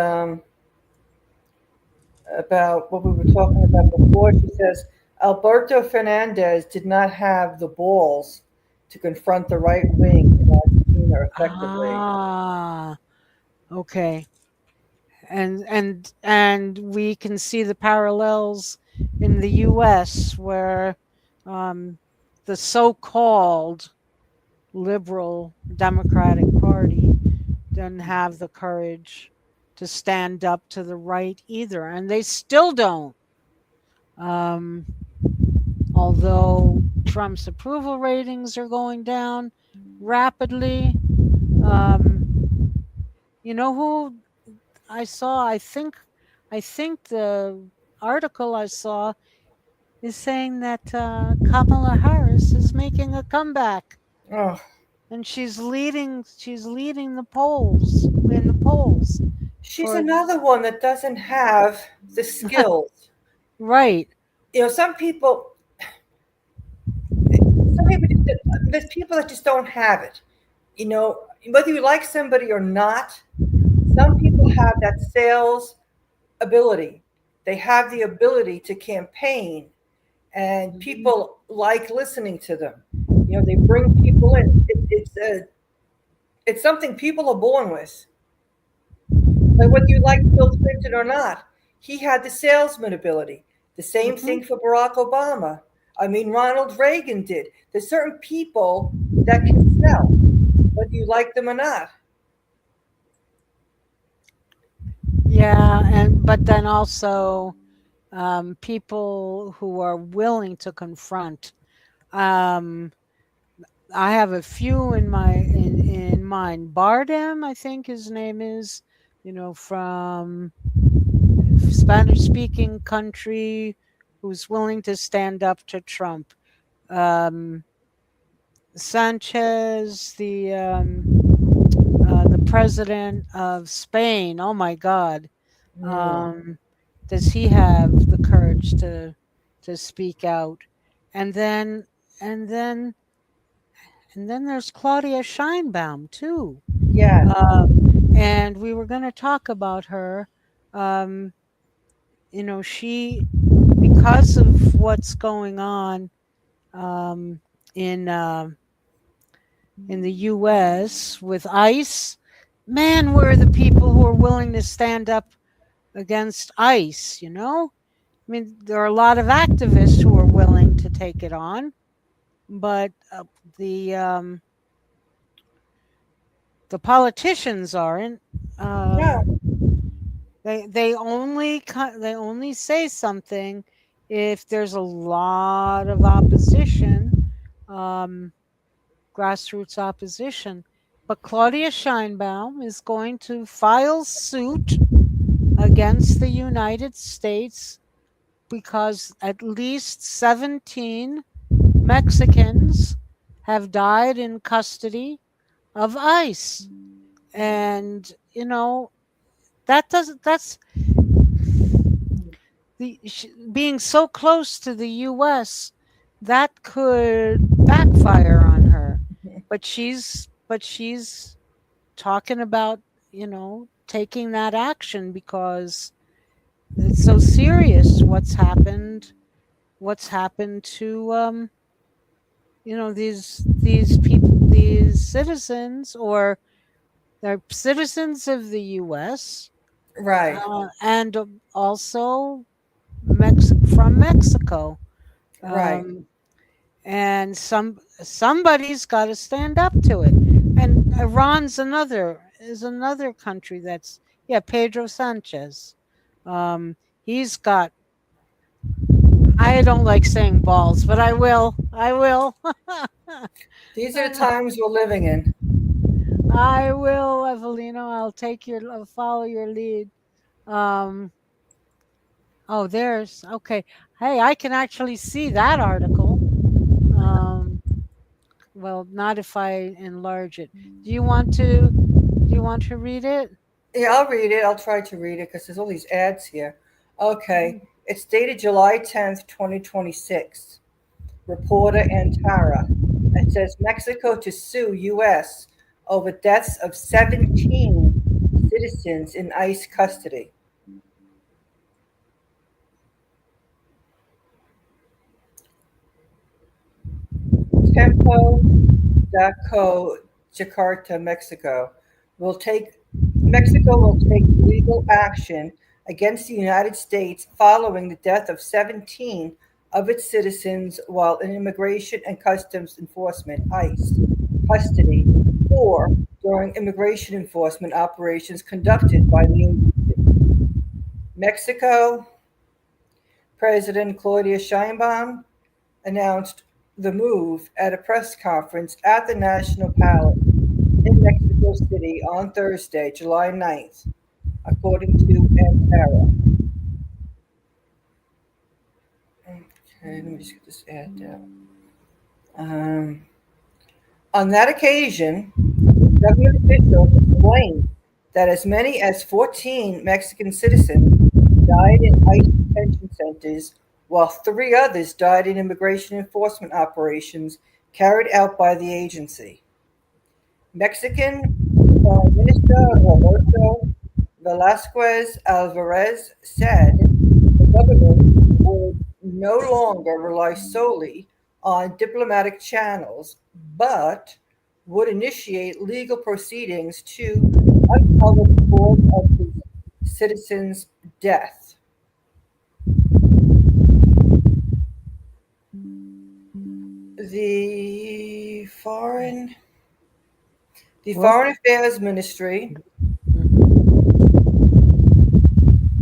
about what we were talking about before. She says Alberto Fernandez did not have the balls to confront the right wing in Argentina effectively. ah, okay, and we can see the parallels in the U.S. where um, the so-called liberal Democratic Party didn't have the courage to stand up to the right either, and they still don't. Um, Although Trump's approval ratings are going down rapidly, um, you know who I saw? I think the article I saw is saying that Kamala Harris is making a comeback, Oh, and she's leading the polls in the polls she's for another one that doesn't have the skills. right. Some people, just there's people that just don't have it. Whether you like somebody or not, some people have that sales ability. They have the ability to campaign, and people like listening to them. They bring people in. It's something people are born with. Like whether you like Bill Clinton or not, he had the salesman ability. The same Mhm. thing for Barack Obama. I mean, Ronald Reagan did. There's certain people that can sell, whether you like them or not. Yeah, and but then also people who are willing to confront. Um, I have a few in mind. Bardem, I think his name is, from Spanish speaking country, who's willing to stand up to Trump. Um, Sanchez, the president of Spain. Oh my God, Mm. um, does he have the courage to speak out? And then and then and then there's Claudia Scheinbaum too. Yes. And we were going to talk about her. Um, she, because of what's going on um, in uh, in the U.S. with ICE, man, we're the people who are willing to stand up against ICE. I mean, there are a lot of activists who are willing to take it on, but the um, the politicians aren't. No. Um, they only say something if there's a lot of opposition, um, grassroots opposition. But Claudia Scheinbaum is going to file suit against the United States because at least 17 Mexicans have died in custody of ICE. And, that's being so close to the US, that could backfire on her. But she's talking about, taking that action because it's so serious what's happened to these people, these citizens, or they're citizens of the US, Right. and also from Mexico. Right. Um, and somebody's got to stand up to it. And Iran's another country that's, yeah, Pedro Sanchez. He's got, I don't like saying balls, but I will. I will. These are the times we're living in. I will, Evelino. I'll follow your lead. Um, oh, there's okay. Hey, I can actually see that article. Um, well, not if I enlarge it. Do you want to read it? Yeah, I'll read it. I'll try to read it because there's all these ads here. Okay. It's dated July 10th, 2026. Reporter Antara. It says Mexico to sue U.S. over deaths of 17 citizens in ICE custody. Tempo Daco, Jakarta, Mexico will take Mexico will take legal action against the United States following the death of 17 of its citizens while in Immigration and Customs Enforcement (ICE) custody or during immigration enforcement operations conducted by the agency. Mexico President Claudia Sheinbaum announced the move at a press conference at the National Palace in Mexico City on Thursday, July 9th, according to Antara. Okay, let me just get this ad down. On that occasion, government officials explained that as many as 14 Mexican citizens died in ICE detention centers, while three others died in immigration enforcement operations carried out by the agency. Mexican Foreign Minister Roberto Velasquez Alvarez said the government would no longer rely solely on diplomatic channels, but would initiate legal proceedings to uncover the cause of his citizen's death. The foreign the What? Foreign Affairs Ministry Mhm.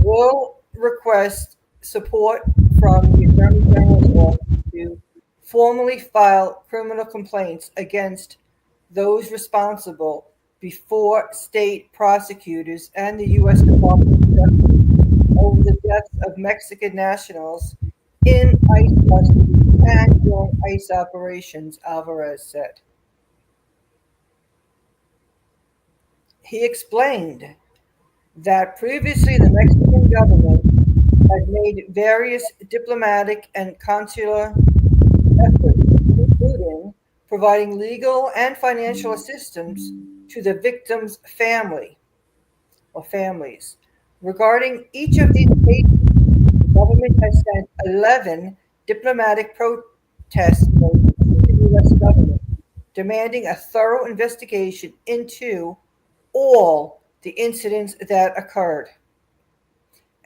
will request support from the Attorney General's office to formally file criminal complaints against those responsible before state prosecutors and the U.S. Department of Justice over the deaths of Mexican nationals in ICE custody and during ICE operations, Alvarez said. He explained that previously the Mexican government had made various diplomatic and consular efforts, including providing legal and financial assistance to the victims' family or families. Regarding each of these cases, the government has sent 11 diplomatic protest notes to the U.S. government, demanding a thorough investigation into all the incidents that occurred.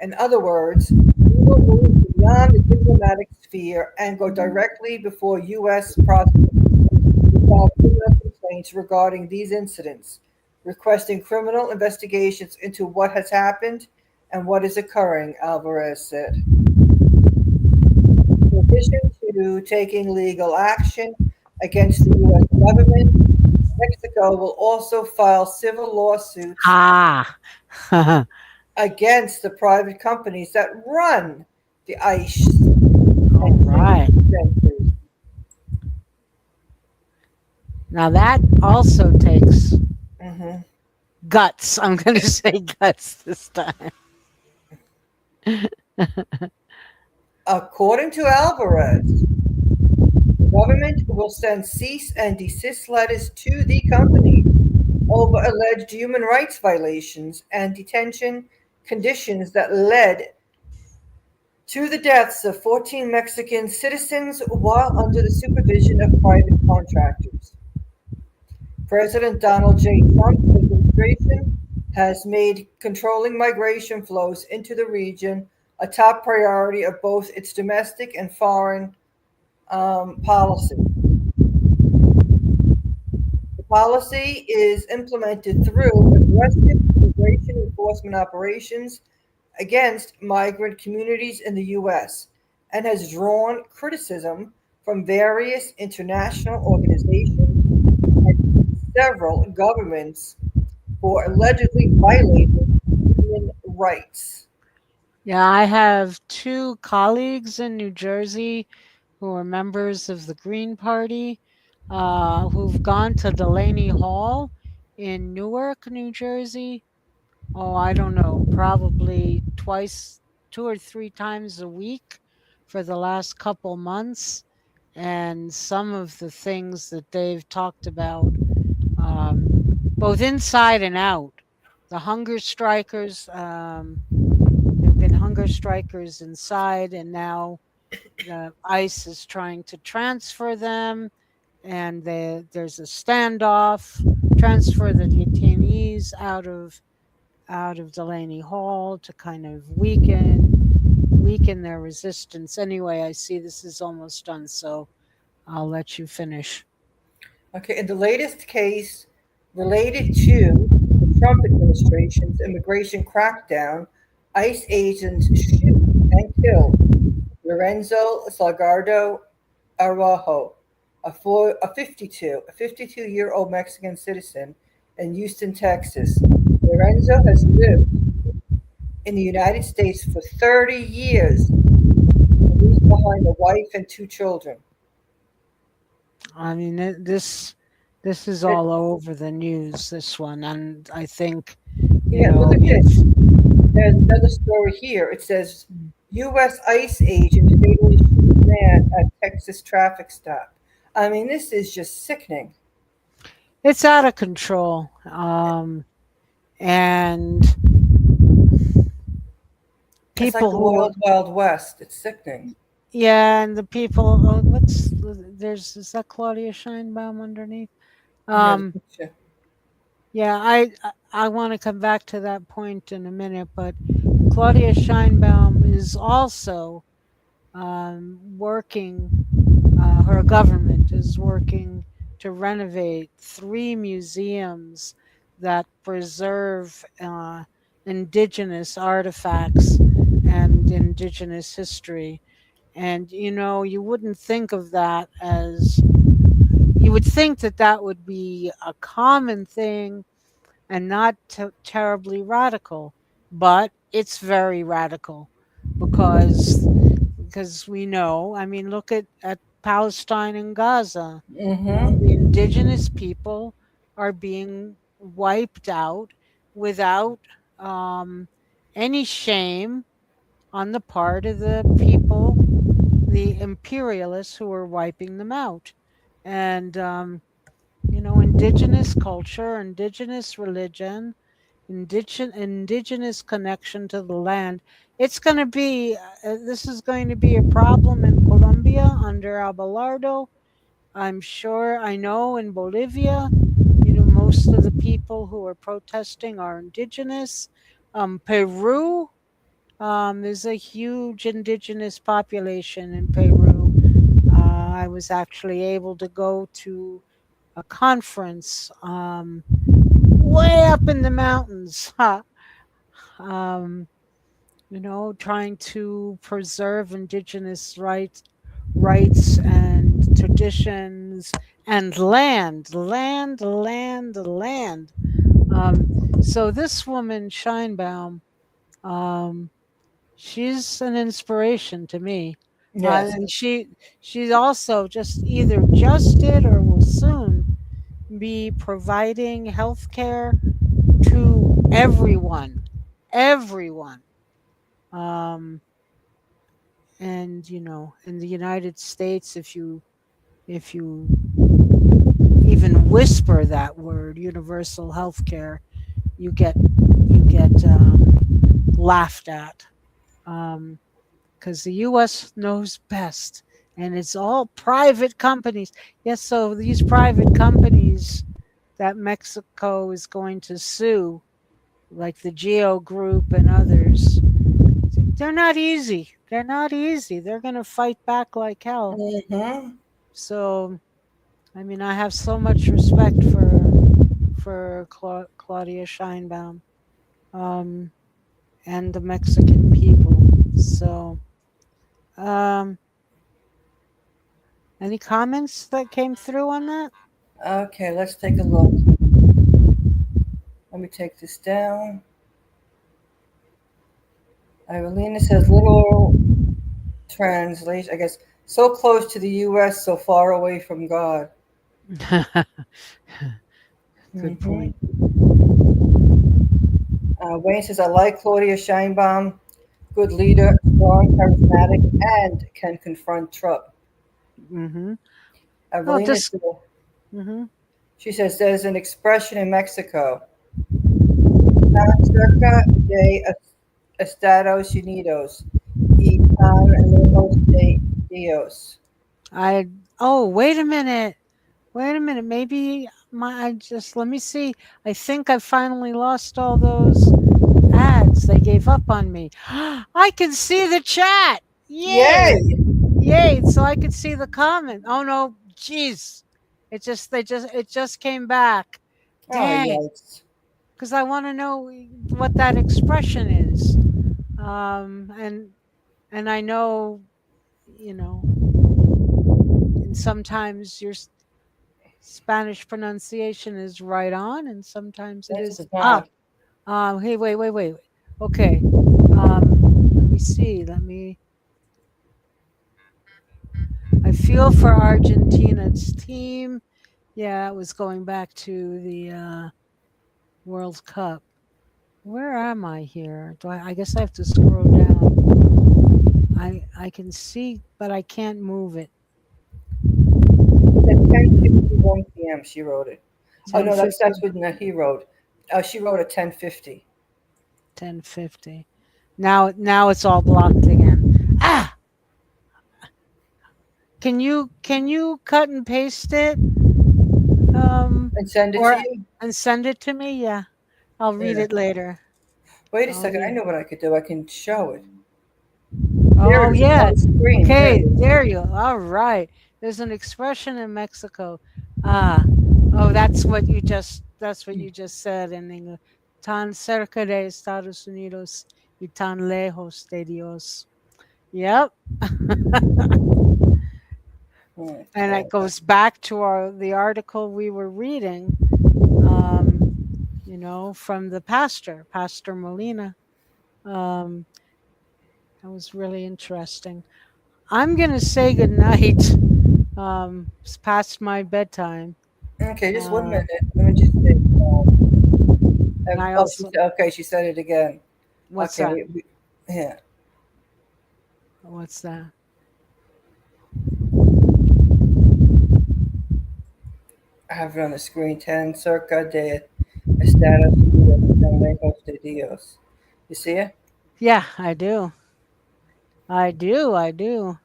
In other words, we will move beyond the diplomatic sphere and go directly before U.S. prosecutors to file criminal complaints regarding these incidents, requesting criminal investigations into what has happened and what is occurring, Alvarez said. In addition to taking legal action, against the U.S. government. Mexico will also file civil lawsuits Ah. All against the private companies that run the ICE and right. centers. Now that also takes Mhm. guts. I'm going to say guts this time. According to Alvarez, the government will send cease and desist letters to the company over alleged human rights violations and detention conditions that led to the deaths of 14 Mexican citizens while under the supervision of private contractors. President Donald J. Trump's administration has made controlling migration flows into the region a top priority of both its domestic and foreign policy. The policy is implemented through aggressive immigration enforcement operations against migrant communities in the U.S. and has drawn criticism from various international organizations and several governments for allegedly violating human rights. Yeah, I have two colleagues in New Jersey who are members of the Green Party who've gone to Delaney Hall in Newark, New Jersey. Oh, I don't know, probably twice, two or three times a week for the last couple months. And some of the things that they've talked about, um, both inside and out. The hunger strikers, there have been hunger strikers inside, and now the ICE is trying to transfer them, and there's a standoff, transfer the detainees out of Delaney Hall to kind of weaken their resistance. Anyway, I see this is almost done, so I'll let you finish. Okay, in the latest case related to the Trump administration's immigration crackdown, ICE agents shoot and kill Lorenzo Salgado Araujo, a 52-year-old Mexican citizen in Houston, Texas. Lorenzo has lived in the United States for 30 years and leaves behind a wife and two children. I mean, this is It- all over the news. This one, and I think yeah, look at if this. There's another story here. It says U.S. ICE agent fatally shoots man at Texas traffic stop. I mean, this is just sickening. it's out of control, and It's like people the who wild, wild west. It's sickening. yeah, and the people. Oh, what's there's is that Claudia Scheinbaum underneath? Yeah, the Um, picture. yeah, I want to come back to that point in a minute, but Claudia Scheinbaum is also working. Her government is working to renovate three museums that preserve indigenous artifacts and indigenous history. And you wouldn't think of that as you would think that that would be a common thing and not terribly radical, but it's very radical because we know. I mean, look at Palestine and Gaza. Mm-hmm. The indigenous people are being wiped out without um, any shame on the part of the people, the imperialists who are wiping them out. And indigenous culture, indigenous religion, indigenous connection to the land. It's going to be this is going to be a problem in Colombia under Abelardo. I'm sure. I know in Bolivia, most of the people who are protesting are indigenous. Peru, there's a huge indigenous population in Peru. I was actually able to go to a conference way up in the mountains, um, trying to preserve indigenous rights and traditions, and land. So this woman, Scheinbaum, um, she's an inspiration to me. Yes. And she's also just did or will soon be providing health care to everyone. Um, and in the United States, if you even whisper that word, universal health care, you get laughed at. Because the U.S. knows best, and it's all private companies. Yes, so these private companies that Mexico is going to sue, like the Geo Group and others, they're not easy. They're not easy. They're going to fight back like hell. Mm-hmm. So, I mean, I have so much respect for Claudia Scheinbaum, um, and the Mexican people. So, um, any comments that came through on that? Okay, let's take a look. Let me take this down. Evelina says little translation. I guess so close to the U.S., so far away from God. Good Hmm. point. Wayne says I like Claudia Scheinbaum, good leader, strong, charismatic, and can confront Trump. Mm-hmm. Oh, Evelina, this. Mm-hmm. she says there's an expression in Mexico, "Tan cerca de Estados Unidos y tan lejos de Dios." I. Oh, wait a minute. Wait a minute. Maybe my. I just let me see. I think I finally lost all those ads. They gave up on me. I can see the chat. Yay! Yay! Yay! So I could see the comment. Oh no, jeez. It just came back. Oh, Dang. yikes. Because I want to know what that expression is. And I know, you know, and sometimes your Spanish pronunciation is right on, and sometimes it Yes, it's isn't. not. Hey, wait. Okay. Let me see. I feel for Argentina's team. Yeah, it was going back to the World Cup. Where am I here? I guess I have to scroll down. I can see, but I can't move it. At 10:51 p.m. she wrote it. Oh Ten no, that's fifty. what he wrote. She wrote at 10:50. 10:50. Now it's all blocked again. Can you cut and paste it? And send it to Or you. and send it to me? Yeah. I'll read Yeah. it later. Wait a I'll second. I read. know what I could do. I can show it. There Oh it is. It's on yeah. the screen. There it Okay, is. there you go. All right. There's an expression in Mexico. Ah. Oh, that's what you just said in English. Tan cerca de Estados Unidos y tan lejos de Dios. Yep. And Okay. it goes back to the article we were reading, from the Pastor Molina. Um, that was really interesting. I'm going to say goodnight. It's past my bedtime. Okay, just one Uh, minute. Let me just see. and I Oh, she also, said. Okay, she said it again. what's Okay. that? Yeah. What's that? I have it on the screen. Ten cerca de Estados Unidos tan lejos de Dios. You see it? Yeah, I do. I do.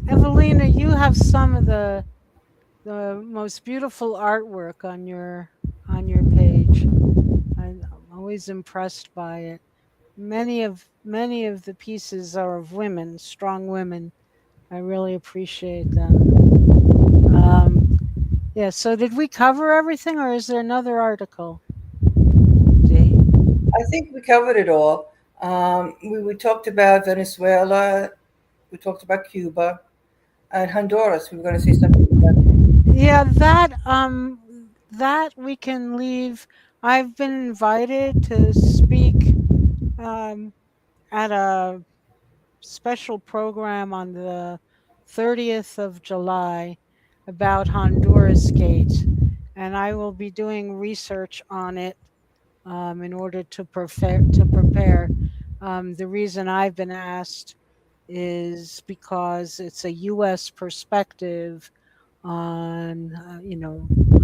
Evelina, you have some of the most beautiful artwork on your page. I'm always impressed by it. Many of the pieces are of women, strong women. I really appreciate that. Um, yeah. So did we cover everything, or is there another article? Dee? I think we covered it all. We talked about Venezuela. We talked about Cuba. At Honduras, we were going to say something about. Yeah, that we can leave. I've been invited to speak um, at a special program on the 30th of July about Honduras Gate, and I will be doing research on it in order to prepare. The reason I've been asked is because it's a U.S. perspective on,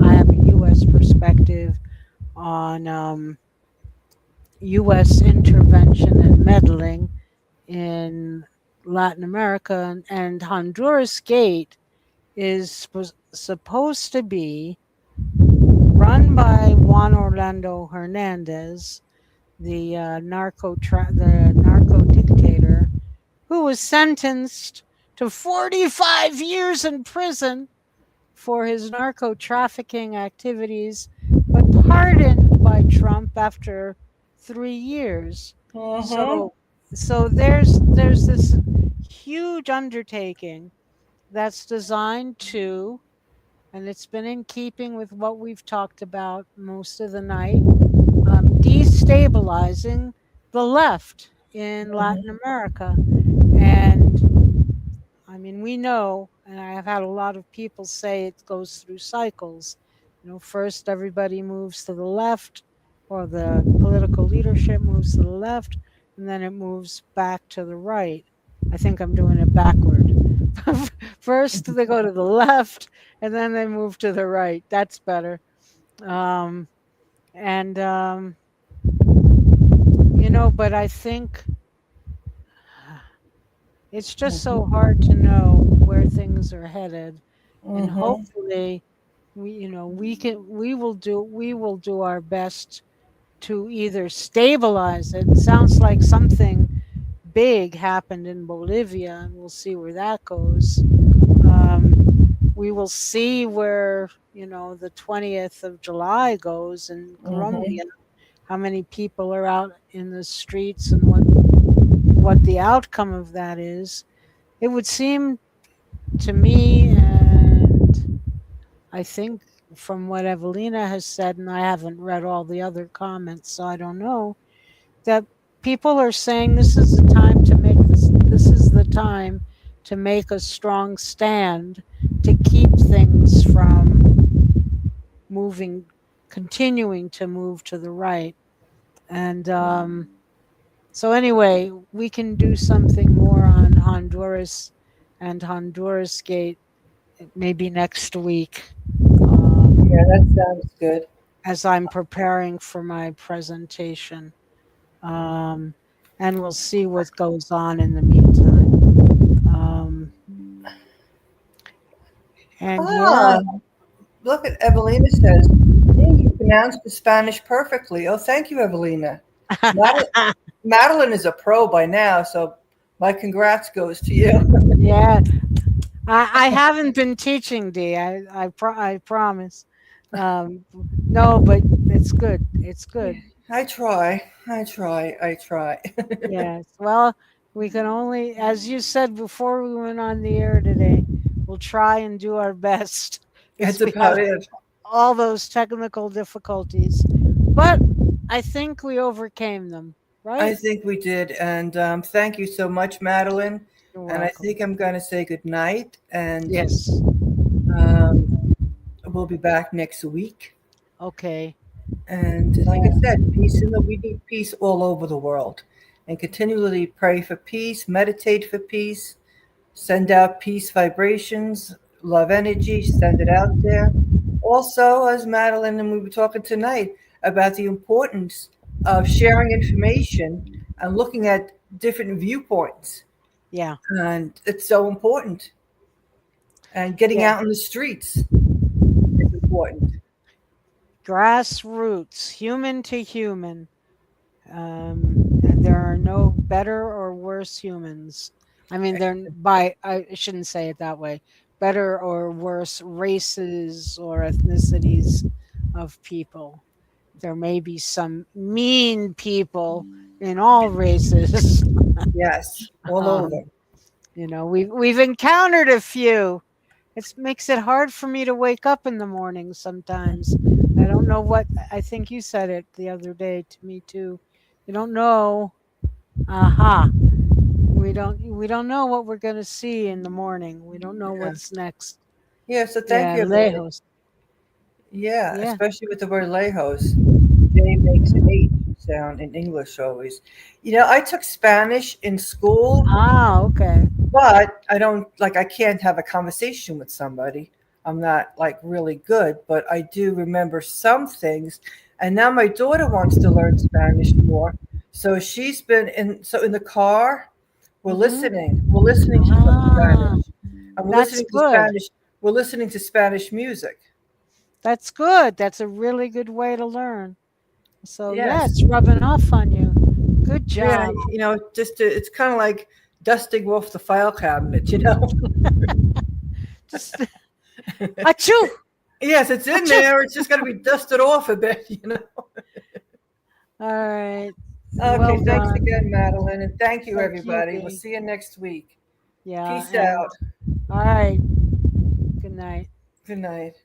I have a U.S. perspective on U.S. intervention and meddling in Latin America, and Honduras Gate is supposed to be run by Juan Orlando Hernandez, the the narco dictator, who was sentenced to 45 years in prison for his narco trafficking activities, but pardoned by Trump after 3 years. Mm-hmm. So, so there's this huge undertaking that's designed to, and it's been in keeping with what we've talked about most of the night, destabilizing the left in Latin America. And I mean, we know, and I have had a lot of people say it goes through cycles. First everybody moves to the left, or the political leadership moves to the left, and then it moves back to the right. I think I'm doing it backward. First they go to the left, and then they move to the right. That's better. Um, and but I think it's just so hard to know where things are headed, and Mm-hmm. hopefully we will do our best to either stabilize it. It sounds like something big happened in Bolivia, and we'll see where that goes. We will see where the 20th of July goes in Mm-hmm. Colombia, how many people are out in the streets, and what the outcome of that is. It would seem to me, and I think from what Evelina has said, and I haven't read all the other comments, so I don't know, that people are saying this is the time to make this is the time to make a strong stand to keep things from moving, continuing to move to the right. And so anyway, we can do something more on Honduras and Honduras Gate maybe next week, Yeah, that um, sounds good. as I'm preparing for my presentation. Um, and we'll see what goes on in the meantime. And yeah, Ah, look at Evelina says, "Hey, you pronounced the Spanish perfectly." Oh, thank you, Evelina. Madeline is a pro by now, so my congrats goes to you. yeah, I haven't been teaching, Dee. I promise. No, but it's good. It's good. I try. I try. I try. Yes. Well, we can only, as you said before we went on the air today, we'll try and do our best That's because we about have it. all those technical difficulties. But I think we overcame them, I right? think we did. And thank you so much, Madeline. You're And I welcome. think I'm going to say good night. And Yes. um, we'll be back next week. Okay. And like I said, peace in the we need peace all over the world. And continually pray for peace, meditate for peace, send out peace vibrations, love energy, send it out there. Also, as Madeline and we were talking tonight about the importance of sharing information and looking at different viewpoints. Yeah. And it's so important. And getting Yeah. out in the streets is important. Grassroots, human to human. And there are no better or worse humans. I mean, I shouldn't say it that way. Better or worse races or ethnicities of people. There may be some mean people in all races. Yes, all um, over. We've encountered a few. It makes it hard for me to wake up in the morning sometimes. I don't know what I think you said it the other day to me too. You don't know. Aha. We don't know what we're going to see in the morning. We don't know Yeah. what's next. Yeah. So thank Yeah, you, everybody. lejos. Yeah, Yeah. especially with the word lejos. J makes an Mhm. H sound in English always. I took Spanish in school, Ah, okay. but I don't like, I can't have a conversation with somebody. I'm not like really good, but I do remember some things. And now my daughter wants to learn Spanish more. So she's been in the car, we're Mhm. listening. We're listening to some Ah, Spanish. And we're that's listening to good. Spanish. We're listening to Spanish music. That's good. That's a really good way to learn. So, yeah, Yes. it's rubbing off on you. Good Yeah, job. it's kind of like dusting off the file cabinet. Just achoo, Yes, it's in achoo. there. It's just got to be dusted off a bit. All right. Okay, Well thanks done. again, Madeline, and thank you, Thank you, everybody. We'll B. see you next week. Yeah, Peace and out. all right. Good night. Good night.